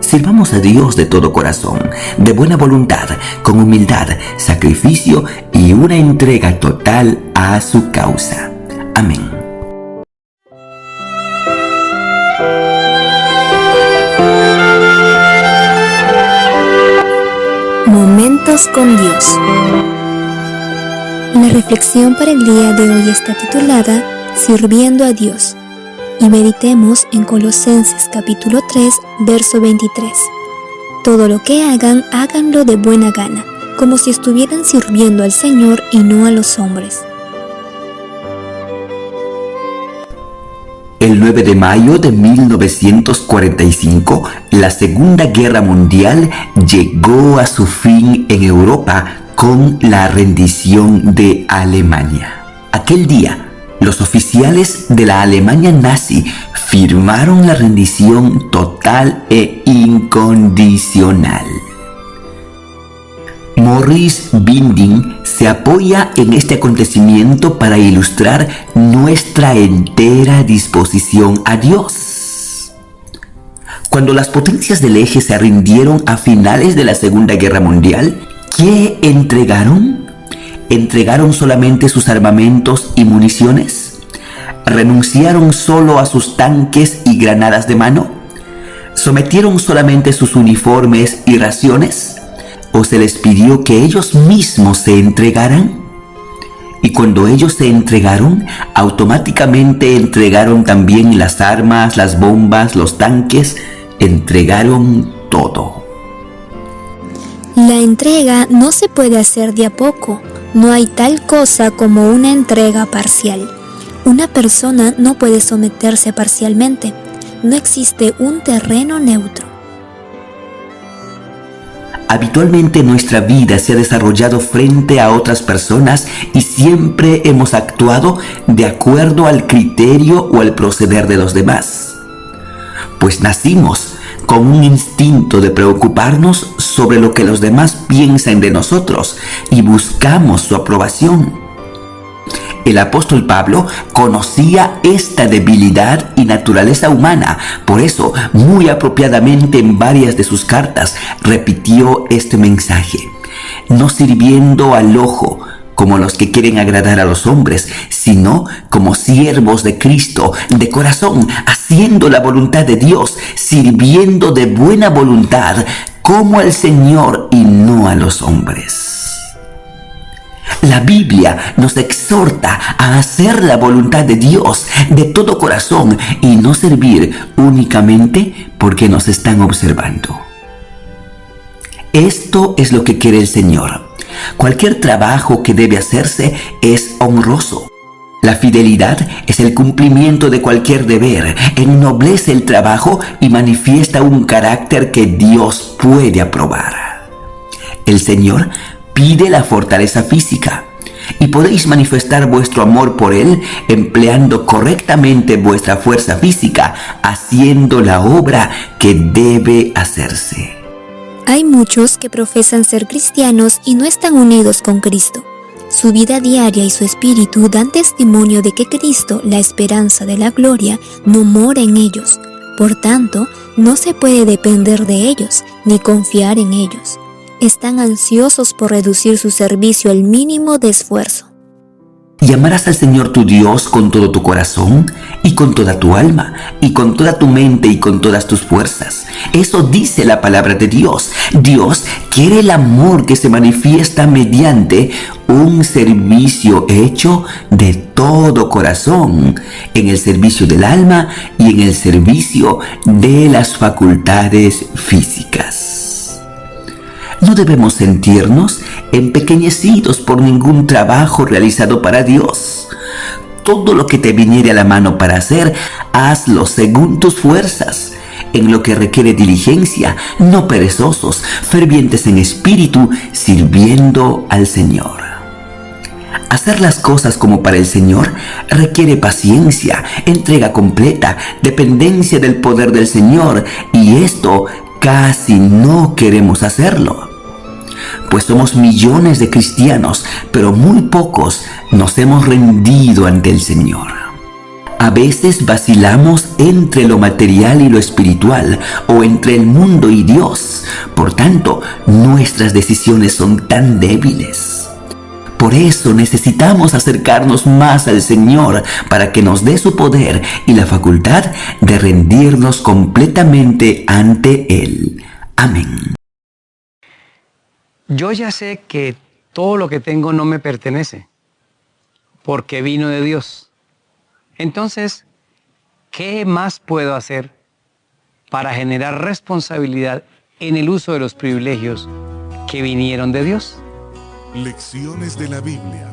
Sirvamos a Dios de todo corazón, de buena voluntad, con humildad, sacrificio y una entrega total a su causa. Amén. Momento comprometidos con Dios. La reflexión para el día de hoy está titulada Sirviendo a Dios, y meditemos en Colosenses capítulo 3, verso 23. Todo lo que hagan, háganlo de buena gana, como si estuvieran sirviendo al Señor y no a los hombres. El 9 de mayo de 1945, la Segunda Guerra Mundial llegó a su fin en Europa con la rendición de Alemania. Aquel día, los oficiales de la Alemania nazi firmaron la rendición total e incondicional. Morris Binding se apoya en este acontecimiento para ilustrar nuestra entera disposición a Dios. Cuando las potencias del eje se rindieron a finales de la Segunda Guerra Mundial, ¿qué entregaron? ¿Entregaron solamente sus armamentos y municiones? ¿Renunciaron solo a sus tanques y granadas de mano? ¿Sometieron solamente sus uniformes y raciones? ¿O se les pidió que ellos mismos se entregaran? Y cuando ellos se entregaron, automáticamente entregaron también las armas, las bombas, los tanques, entregaron todo. La entrega no se puede hacer de a poco. No hay tal cosa como una entrega parcial. Una persona no puede someterse parcialmente. No existe un terreno neutro. Habitualmente nuestra vida se ha desarrollado frente a otras personas y siempre hemos actuado de acuerdo al criterio o al proceder de los demás. Pues nacimos con un instinto de preocuparnos sobre lo que los demás piensan de nosotros y buscamos su aprobación. El apóstol Pablo conocía esta debilidad y naturaleza humana, por eso, muy apropiadamente en varias de sus cartas, repitió este mensaje: no sirviendo al ojo, como los que quieren agradar a los hombres, sino como siervos de Cristo, de corazón, haciendo la voluntad de Dios, sirviendo de buena voluntad, como al Señor y no a los hombres. La Biblia nos exhorta a hacer la voluntad de Dios de todo corazón y no servir únicamente porque nos están observando. Esto es lo que quiere el Señor. Cualquier trabajo que debe hacerse es honroso. La fidelidad es el cumplimiento de cualquier deber, ennoblece el trabajo y manifiesta un carácter que Dios puede aprobar. El Señor pide la fortaleza física y podéis manifestar vuestro amor por Él empleando correctamente vuestra fuerza física, haciendo la obra que debe hacerse. Hay muchos que profesan ser cristianos y no están unidos con Cristo. Su vida diaria y su espíritu dan testimonio de que Cristo, la esperanza de la gloria, no mora en ellos. Por tanto, no se puede depender de ellos ni confiar en ellos. Están ansiosos por reducir su servicio al mínimo de esfuerzo. Y amarás al Señor tu Dios con todo tu corazón y con toda tu alma y con toda tu mente y con todas tus fuerzas. Eso dice la palabra de Dios. Dios quiere el amor que se manifiesta mediante un servicio hecho de todo corazón, en el servicio del alma y en el servicio de las facultades físicas. No debemos sentirnos empequeñecidos por ningún trabajo realizado para Dios. Todo lo que te viniere a la mano para hacer, hazlo según tus fuerzas. En lo que requiere diligencia, no perezosos, fervientes en espíritu, sirviendo al Señor. Hacer las cosas como para el Señor requiere paciencia, entrega completa, dependencia del poder del Señor, y esto casi no queremos hacerlo. Pues somos millones de cristianos, pero muy pocos nos hemos rendido ante el Señor. A veces vacilamos entre lo material y lo espiritual, o entre el mundo y Dios. Por tanto, nuestras decisiones son tan débiles. Por eso necesitamos acercarnos más al Señor para que nos dé su poder y la facultad de rendirnos completamente ante Él. Amén. Yo ya sé que todo lo que tengo no me pertenece, porque vino de Dios. Entonces, ¿qué más puedo hacer para generar responsabilidad en el uso de los privilegios que vinieron de Dios? Lecciones de la Biblia.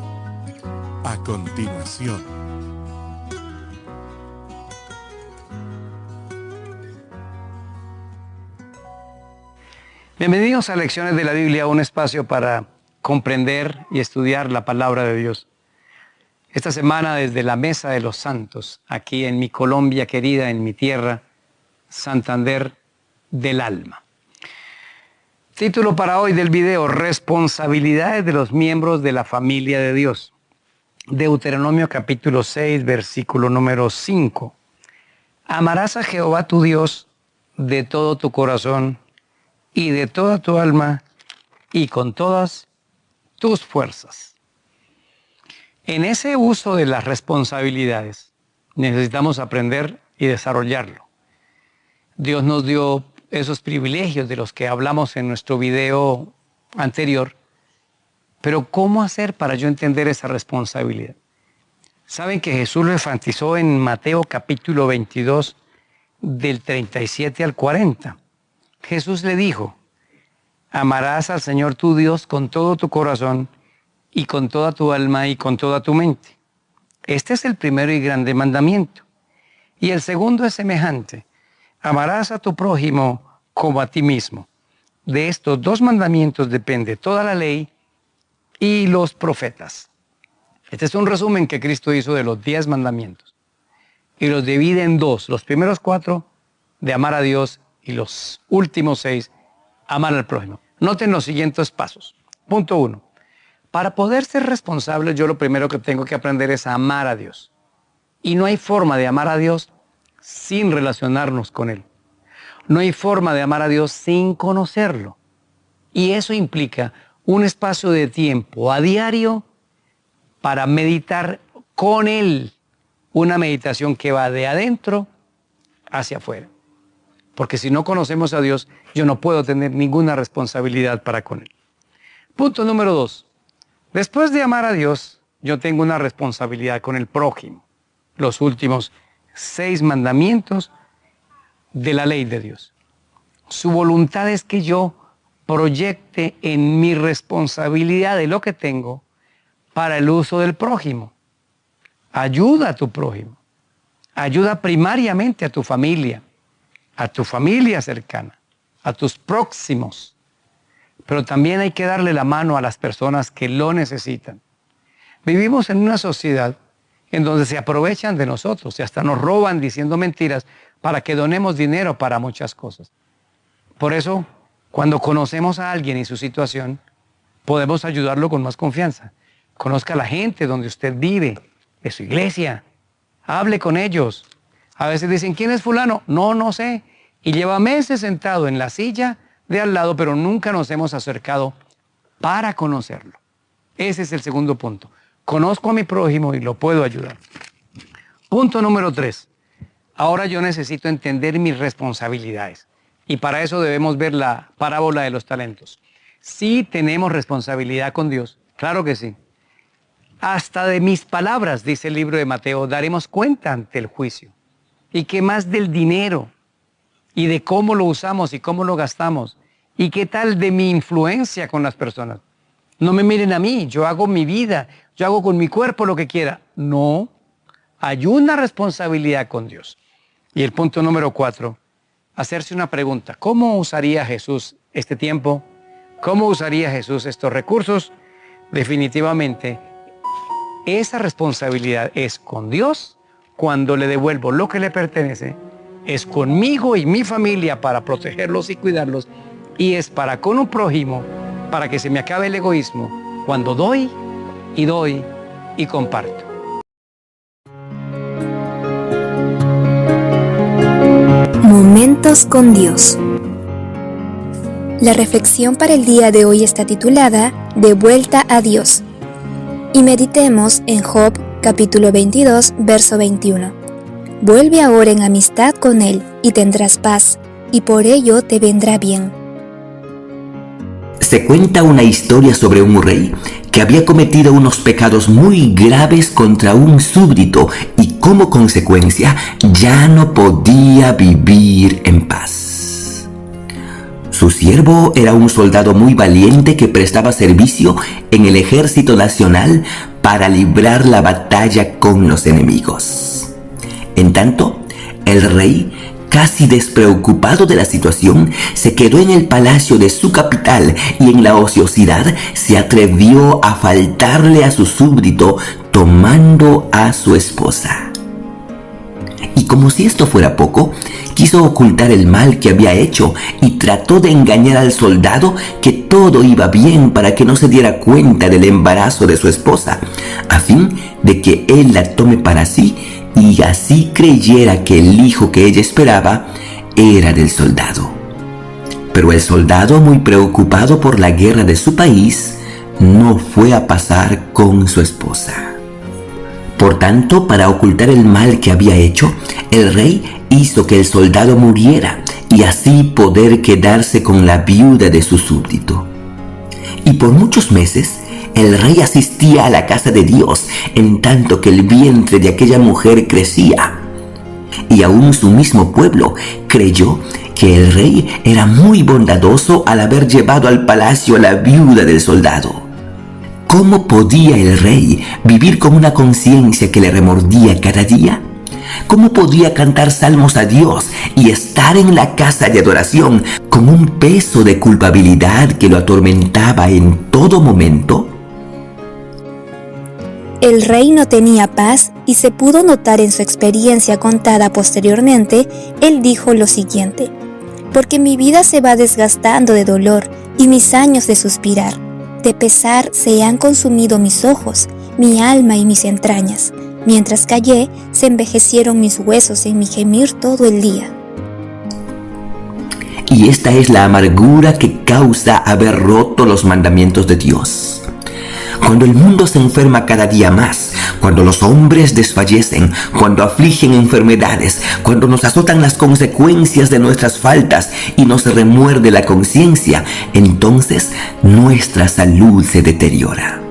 A continuación. Bienvenidos a Lecciones de la Biblia, un espacio para comprender y estudiar la palabra de Dios. Esta semana desde la Mesa de los Santos, aquí en mi Colombia querida, en mi tierra, Santander del alma. Título para hoy del video: Responsabilidades de los miembros de la familia de Dios. Deuteronomio capítulo 6, versículo número 5. Amarás a Jehová tu Dios de todo tu corazón y de toda tu alma y con todas tus fuerzas. En ese uso de las responsabilidades necesitamos aprender y desarrollarlo. Dios nos dio esos privilegios de los que hablamos en nuestro video anterior, pero ¿cómo hacer para yo entender esa responsabilidad? Saben que Jesús lo enfatizó en Mateo capítulo 22 del 37 al 40. Jesús le dijo: amarás al Señor tu Dios con todo tu corazón y con toda tu alma y con toda tu mente. Este es el primero y grande mandamiento. Y el segundo es semejante: amarás a tu prójimo como a ti mismo. De estos dos mandamientos depende toda la ley y los profetas. Este es un resumen que Cristo hizo de los 10 mandamientos. Y los divide en dos: los primeros 4 de amar a Dios y los últimos 6, amar al prójimo. Noten los siguientes pasos. Punto 1. Para poder ser responsable, yo lo primero que tengo que aprender es a amar a Dios. Y no hay forma de amar a Dios sin relacionarnos con Él. No hay forma de amar a Dios sin conocerlo. Y eso implica un espacio de tiempo a diario para meditar con Él. Una meditación que va de adentro hacia afuera. Porque si no conocemos a Dios, yo no puedo tener ninguna responsabilidad para con Él. Punto número 2. Después de amar a Dios, yo tengo una responsabilidad con el prójimo. Los últimos 6 mandamientos de la ley de Dios. Su voluntad es que yo proyecte en mi responsabilidad de lo que tengo para el uso del prójimo. Ayuda a tu prójimo. Ayuda primariamente a tu familia cercana, a tus próximos. Pero también hay que darle la mano a las personas que lo necesitan. Vivimos en una sociedad en donde se aprovechan de nosotros y hasta nos roban diciendo mentiras para que donemos dinero para muchas cosas. Por eso, cuando conocemos a alguien y su situación, podemos ayudarlo con más confianza. Conozca a la gente donde usted vive, de su iglesia. Hable con ellos. A veces dicen: ¿quién es fulano? No sé. Y lleva meses sentado en la silla de al lado, pero nunca nos hemos acercado para conocerlo. Ese es el segundo punto. Conozco a mi prójimo y lo puedo ayudar. Punto número 3. Ahora yo necesito entender mis responsabilidades. Y para eso debemos ver la parábola de los talentos. Sí tenemos responsabilidad con Dios, claro que sí. Hasta de mis palabras, dice el libro de Mateo, daremos cuenta ante el juicio. ¿Y qué más del dinero? Y de cómo lo usamos y cómo lo gastamos. ¿Y qué tal de mi influencia con las personas? No me miren a mí, yo hago mi vida, yo hago con mi cuerpo lo que quiera. No, hay una responsabilidad con Dios. Y el punto número 4, hacerse una pregunta: ¿cómo usaría Jesús este tiempo? ¿Cómo usaría Jesús estos recursos? Definitivamente, esa responsabilidad es con Dios cuando le devuelvo lo que le pertenece, es conmigo y mi familia para protegerlos y cuidarlos, y es para con un prójimo, para que se me acabe el egoísmo, cuando doy y comparto. Momentos con Dios. La reflexión para el día de hoy está titulada De vuelta a Dios. Y meditemos en Job capítulo 22, verso 21. Vuelve ahora en amistad con Él y tendrás paz, y por ello te vendrá bien. Se cuenta una historia sobre un rey que había cometido unos pecados muy graves contra un súbdito y como consecuencia ya no podía vivir en paz. Su siervo era un soldado muy valiente que prestaba servicio en el ejército nacional para librar la batalla con los enemigos. En tanto, el rey, casi despreocupado de la situación, se quedó en el palacio de su capital y en la ociosidad se atrevió a faltarle a su súbdito tomando a su esposa. Y como si esto fuera poco, quiso ocultar el mal que había hecho y trató de engañar al soldado que todo iba bien para que no se diera cuenta del embarazo de su esposa, a fin de que él la tome para sí y así creyera que el hijo que ella esperaba era del soldado. Pero el soldado, muy preocupado por la guerra de su país, no fue a pasar con su esposa. Por tanto, para ocultar el mal que había hecho, el rey hizo que el soldado muriera y así poder quedarse con la viuda de su súbdito. Y por muchos meses, el rey asistía a la casa de Dios, en tanto que el vientre de aquella mujer crecía. Y aún su mismo pueblo creyó que el rey era muy bondadoso al haber llevado al palacio a la viuda del soldado. ¿Cómo podía el rey vivir con una conciencia que le remordía cada día? ¿Cómo podía cantar salmos a Dios y estar en la casa de adoración con un peso de culpabilidad que lo atormentaba en todo momento? El rey no tenía paz y se pudo notar en su experiencia contada posteriormente. Él dijo lo siguiente: porque mi vida se va desgastando de dolor y mis años de suspirar. De pesar se han consumido mis ojos, mi alma y mis entrañas. Mientras callé, se envejecieron mis huesos en mi gemir todo el día. Y esta es la amargura que causa haber roto los mandamientos de Dios. Cuando el mundo se enferma cada día más, cuando los hombres desfallecen, cuando afligen enfermedades, cuando nos azotan las consecuencias de nuestras faltas y nos remuerde la conciencia, entonces nuestra salud se deteriora.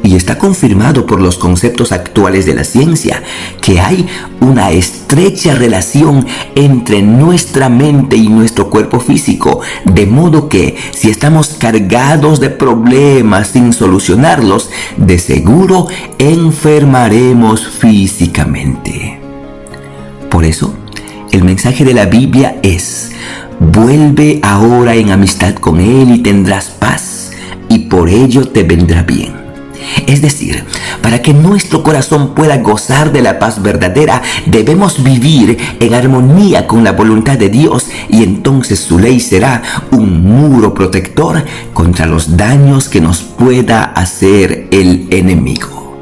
Y está confirmado por los conceptos actuales de la ciencia que hay una estrecha relación entre nuestra mente y nuestro cuerpo físico, de modo que si estamos cargados de problemas sin solucionarlos, de seguro enfermaremos físicamente. Por eso, el mensaje de la Biblia es: vuelve ahora en amistad con Él y tendrás paz, y por ello te vendrá bien. Es decir, para que nuestro corazón pueda gozar de la paz verdadera, debemos vivir en armonía con la voluntad de Dios, y entonces su ley será un muro protector contra los daños que nos pueda hacer el enemigo.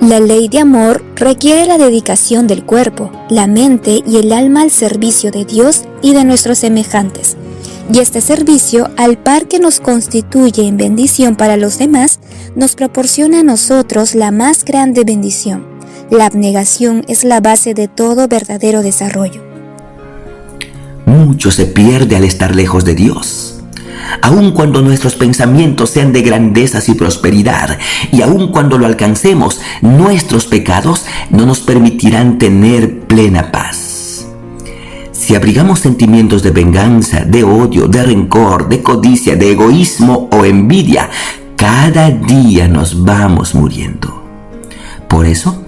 La ley de amor requiere la dedicación del cuerpo, la mente y el alma al servicio de Dios y de nuestros semejantes. Y este servicio, al par que nos constituye en bendición para los demás, nos proporciona a nosotros la más grande bendición. La abnegación es la base de todo verdadero desarrollo. Mucho se pierde al estar lejos de Dios. Aun cuando nuestros pensamientos sean de grandezas y prosperidad, y aun cuando lo alcancemos, nuestros pecados no nos permitirán tener plena paz. Si abrigamos sentimientos de venganza, de odio, de rencor, de codicia, de egoísmo o envidia, cada día nos vamos muriendo. Por eso,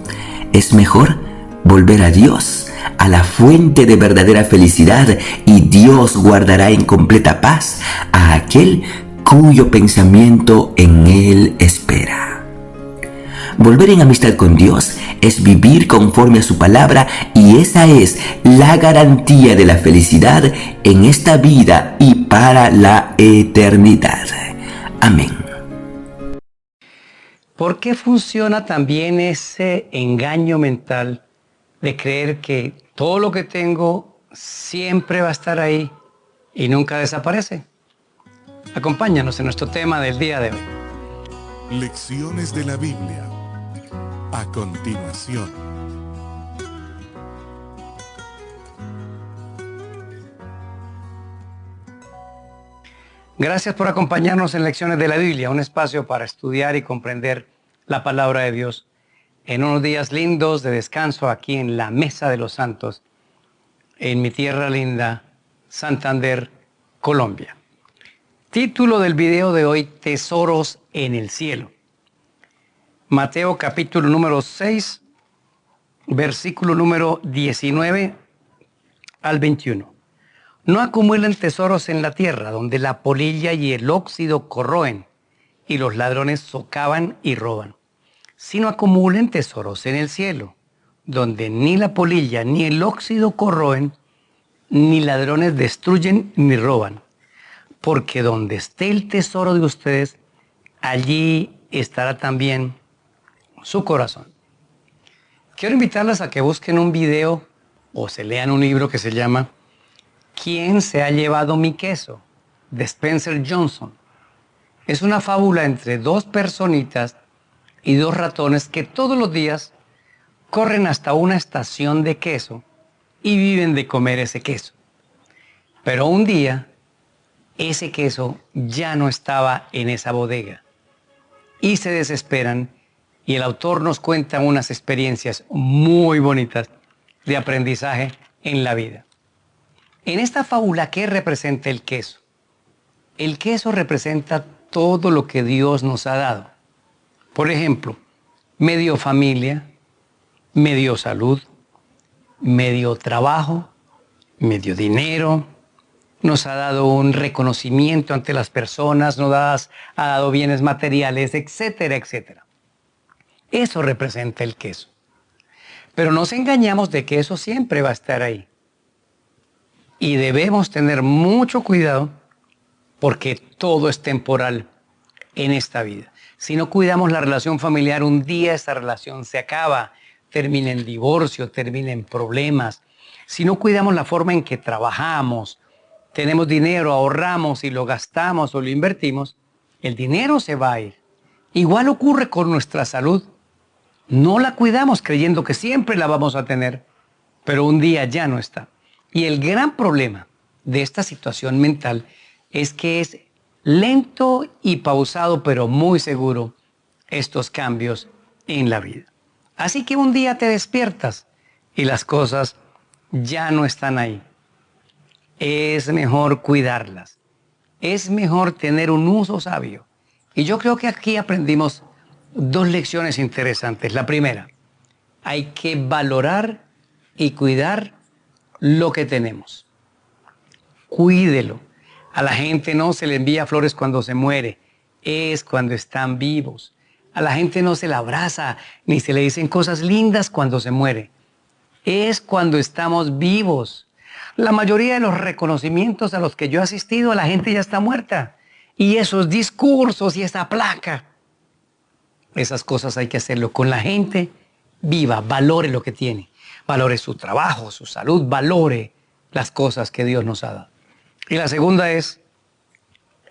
es mejor volver a Dios, a la fuente de verdadera felicidad, y Dios guardará en completa paz a aquel cuyo pensamiento en Él espera. Volver en amistad con Dios es vivir conforme a su palabra, y esa es la garantía de la felicidad en esta vida y para la eternidad. Amén. ¿Por qué funciona también ese engaño mental de creer que todo lo que tengo siempre va a estar ahí y nunca desaparece? Acompáñanos en nuestro tema del día de hoy. Lecciones de la Biblia. A continuación. Gracias por acompañarnos en Lecciones de la Biblia, un espacio para estudiar y comprender la palabra de Dios en unos días lindos de descanso aquí en la Mesa de los Santos, en mi tierra linda, Santander, Colombia. Título del video de hoy, Tesoros en el cielo. Mateo capítulo número 6, versículo número 19 al 21. No acumulen tesoros en la tierra, donde la polilla y el óxido corroen, y los ladrones socavan y roban. Sino acumulen tesoros en el cielo, donde ni la polilla ni el óxido corroen, ni ladrones destruyen ni roban. Porque donde esté el tesoro de ustedes, allí estará también su corazón. Quiero invitarlas a que busquen un video o se lean un libro que se llama ¿Quién se ha llevado mi queso?, de Spencer Johnson. Es una fábula entre dos personitas y dos ratones que todos los días corren hasta una estación de queso y viven de comer ese queso. Pero un día, ese queso ya no estaba en esa bodega y se desesperan, y el autor nos cuenta unas experiencias muy bonitas de aprendizaje en la vida. En esta fábula, ¿qué representa el queso? El queso representa todo lo que Dios nos ha dado. Por ejemplo, me dio familia, me dio salud, me dio trabajo, me dio dinero, nos ha dado un reconocimiento ante las personas, nos ha dado bienes materiales, etcétera, etcétera. Eso representa el queso. Pero nos engañamos de que eso siempre va a estar ahí. Y debemos tener mucho cuidado porque todo es temporal en esta vida. Si no cuidamos la relación familiar, un día esa relación se acaba, termina en divorcio, termina en problemas. Si no cuidamos la forma en que trabajamos, tenemos dinero, ahorramos y lo gastamos o lo invertimos, el dinero se va a ir. Igual ocurre con nuestra salud. No la cuidamos creyendo que siempre la vamos a tener, pero un día ya no está. Y el gran problema de esta situación mental es que es lento y pausado, pero muy seguro, estos cambios en la vida. Así que un día te despiertas y las cosas ya no están ahí. Es mejor cuidarlas. Es mejor tener un uso sabio. Y yo creo que aquí aprendimos dos lecciones interesantes. La primera, hay que valorar y cuidar lo que tenemos. Cuídelo. A la gente no se le envía flores cuando se muere, es cuando están vivos. A la gente no se la abraza ni se le dicen cosas lindas cuando se muere, es cuando estamos vivos. La mayoría de los reconocimientos a los que yo he asistido, la gente ya está muerta. Y esos discursos y esa placa, esas cosas hay que hacerlo con la gente viva. Valore lo que tiene. Valore su trabajo, su salud, valore las cosas que Dios nos ha dado. Y la segunda es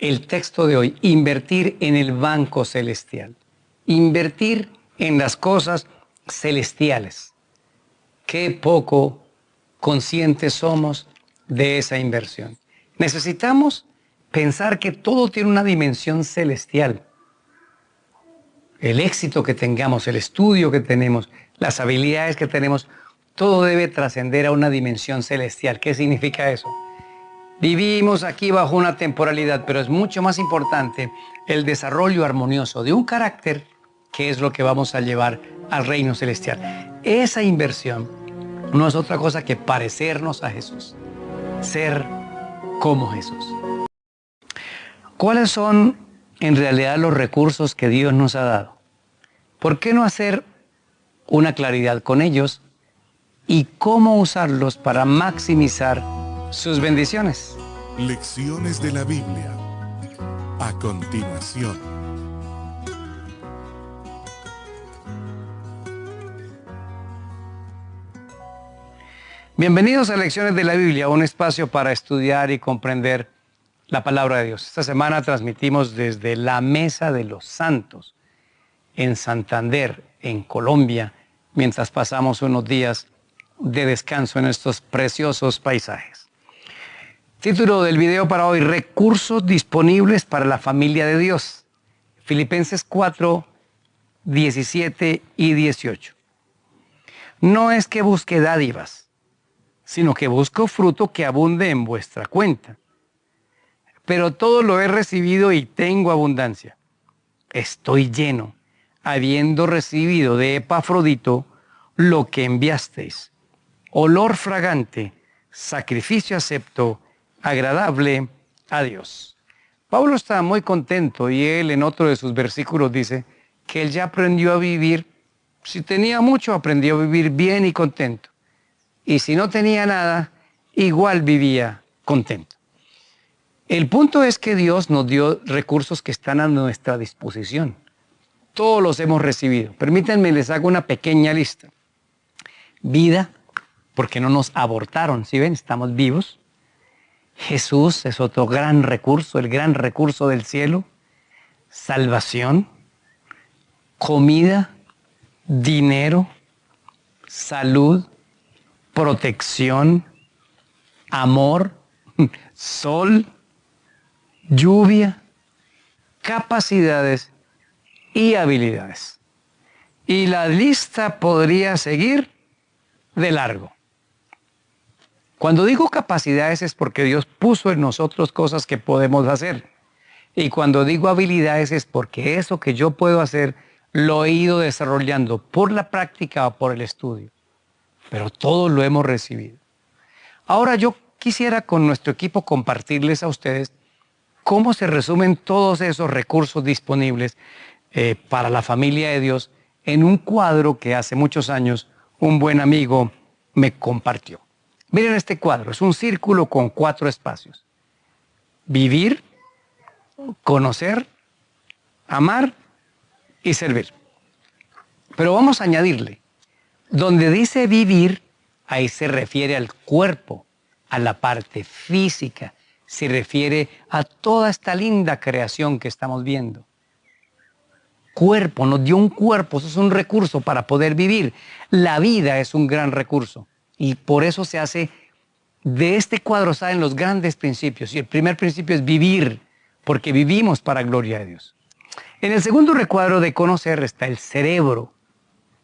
el texto de hoy, invertir en el banco celestial. Invertir en las cosas celestiales. Qué poco conscientes somos de esa inversión. Necesitamos pensar que todo tiene una dimensión celestial. El éxito que tengamos, el estudio que tenemos, las habilidades que tenemos, todo debe trascender a una dimensión celestial. ¿Qué significa eso? Vivimos aquí bajo una temporalidad, pero es mucho más importante el desarrollo armonioso de un carácter, que es lo que vamos a llevar al reino celestial. Esa inversión no es otra cosa que parecernos a Jesús, ser como Jesús. ¿Cuáles son en realidad los recursos que Dios nos ha dado? ¿Por qué no hacer una claridad con ellos y cómo usarlos para maximizar sus bendiciones? Lecciones de la Biblia. A continuación. Bienvenidos a Lecciones de la Biblia, un espacio para estudiar y comprender la palabra de Dios. Esta semana transmitimos desde la Mesa de los Santos en Santander, en Colombia, mientras pasamos unos días de descanso en estos preciosos paisajes. Título del video para hoy: recursos disponibles para la familia de Dios. Filipenses 4, 17 y 18. No es que busque dádivas, sino que busco fruto que abunde en vuestra cuenta. Pero todo lo he recibido y tengo abundancia. Estoy lleno, habiendo recibido de Epafrodito lo que enviasteis, olor fragante, sacrificio acepto, agradable a Dios. Pablo está muy contento y él en otro de sus versículos dice que él ya aprendió a vivir. Si tenía mucho, aprendió a vivir bien y contento. Y si no tenía nada, igual vivía contento. El punto es que Dios nos dio recursos que están a nuestra disposición. Todos los hemos recibido. Permítanme, les hago una pequeña lista. Vida, porque no nos abortaron, ¿sí ven? Estamos vivos. Jesús es otro gran recurso, el gran recurso del cielo. Salvación, comida, dinero, salud, protección, amor, sol, lluvia, capacidades y habilidades. Y la lista podría seguir de largo. Cuando digo capacidades es porque Dios puso en nosotros cosas que podemos hacer. Y cuando digo habilidades es porque eso que yo puedo hacer lo he ido desarrollando por la práctica o por el estudio. Pero todo lo hemos recibido. Ahora yo quisiera con nuestro equipo compartirles a ustedes cómo se resumen todos esos recursos disponibles para la familia de Dios en un cuadro que hace muchos años un buen amigo me compartió. Miren este cuadro, es un círculo con 4 espacios. Vivir, conocer, amar y servir. Pero vamos a añadirle, donde dice vivir, ahí se refiere al cuerpo, a la parte física, se refiere a toda esta linda creación que estamos viendo. Cuerpo, nos dio un cuerpo, eso es un recurso para poder vivir. La vida es un gran recurso y por eso se hace, de este cuadro salen los grandes principios y el primer principio es vivir, porque vivimos para gloria de Dios. En el segundo recuadro de conocer está el cerebro,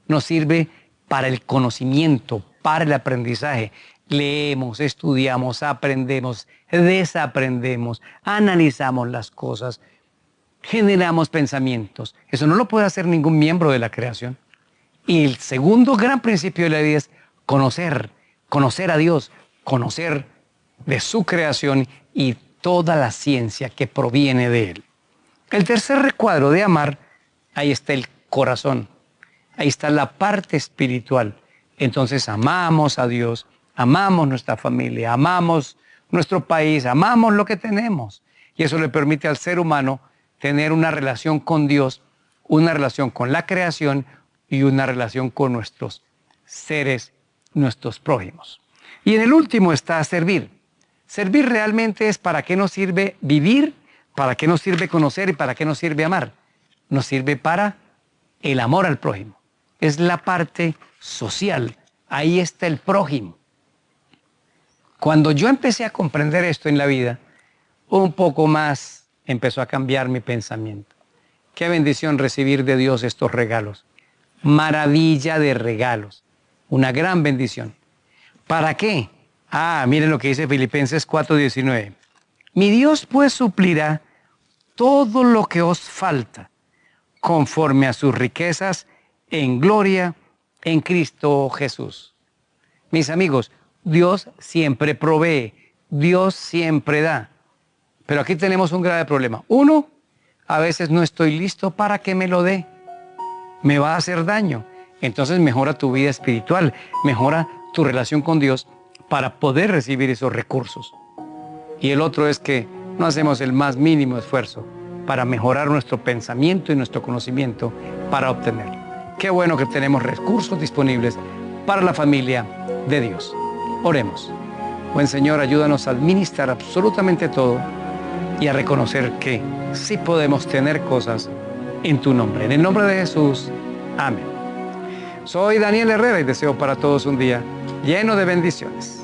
nos sirve para el conocimiento, para el aprendizaje. Leemos, estudiamos, aprendemos, desaprendemos, analizamos las cosas, generamos pensamientos. Eso no lo puede hacer ningún miembro de la creación. Y el segundo gran principio de la vida es conocer, conocer a Dios, conocer de su creación y toda la ciencia que proviene de Él. El tercer recuadro de amar, ahí está el corazón, ahí está la parte espiritual. Entonces amamos a Dios, amamos nuestra familia, amamos nuestro país, amamos lo que tenemos. Y eso le permite al ser humano tener una relación con Dios, una relación con la creación y una relación con nuestros seres, nuestros prójimos. Y en el último está servir. Servir realmente es para qué nos sirve vivir, para qué nos sirve conocer y para qué nos sirve amar. Nos sirve para el amor al prójimo. Es la parte social. Ahí está el prójimo. Cuando yo empecé a comprender esto en la vida, un poco más empezó a cambiar mi pensamiento. Qué bendición recibir de Dios estos regalos. Maravilla de regalos. Una gran bendición. ¿Para qué? Miren lo que dice Filipenses 4:19. Mi Dios pues suplirá todo lo que os falta, conforme a sus riquezas en gloria en Cristo Jesús. Mis amigos, Dios siempre provee, Dios siempre da. Pero aquí tenemos un grave problema. Uno, a veces no estoy listo para que me lo dé. Me va a hacer daño. Entonces mejora tu vida espiritual, mejora tu relación con Dios para poder recibir esos recursos. Y el otro es que no hacemos el más mínimo esfuerzo para mejorar nuestro pensamiento y nuestro conocimiento para obtenerlo. Qué bueno que tenemos recursos disponibles para la familia de Dios. Oremos. Buen Señor, ayúdanos a administrar absolutamente todo y a reconocer que sí podemos tener cosas en tu nombre. En el nombre de Jesús. Amén. Soy Daniel Herrera y deseo para todos un día lleno de bendiciones.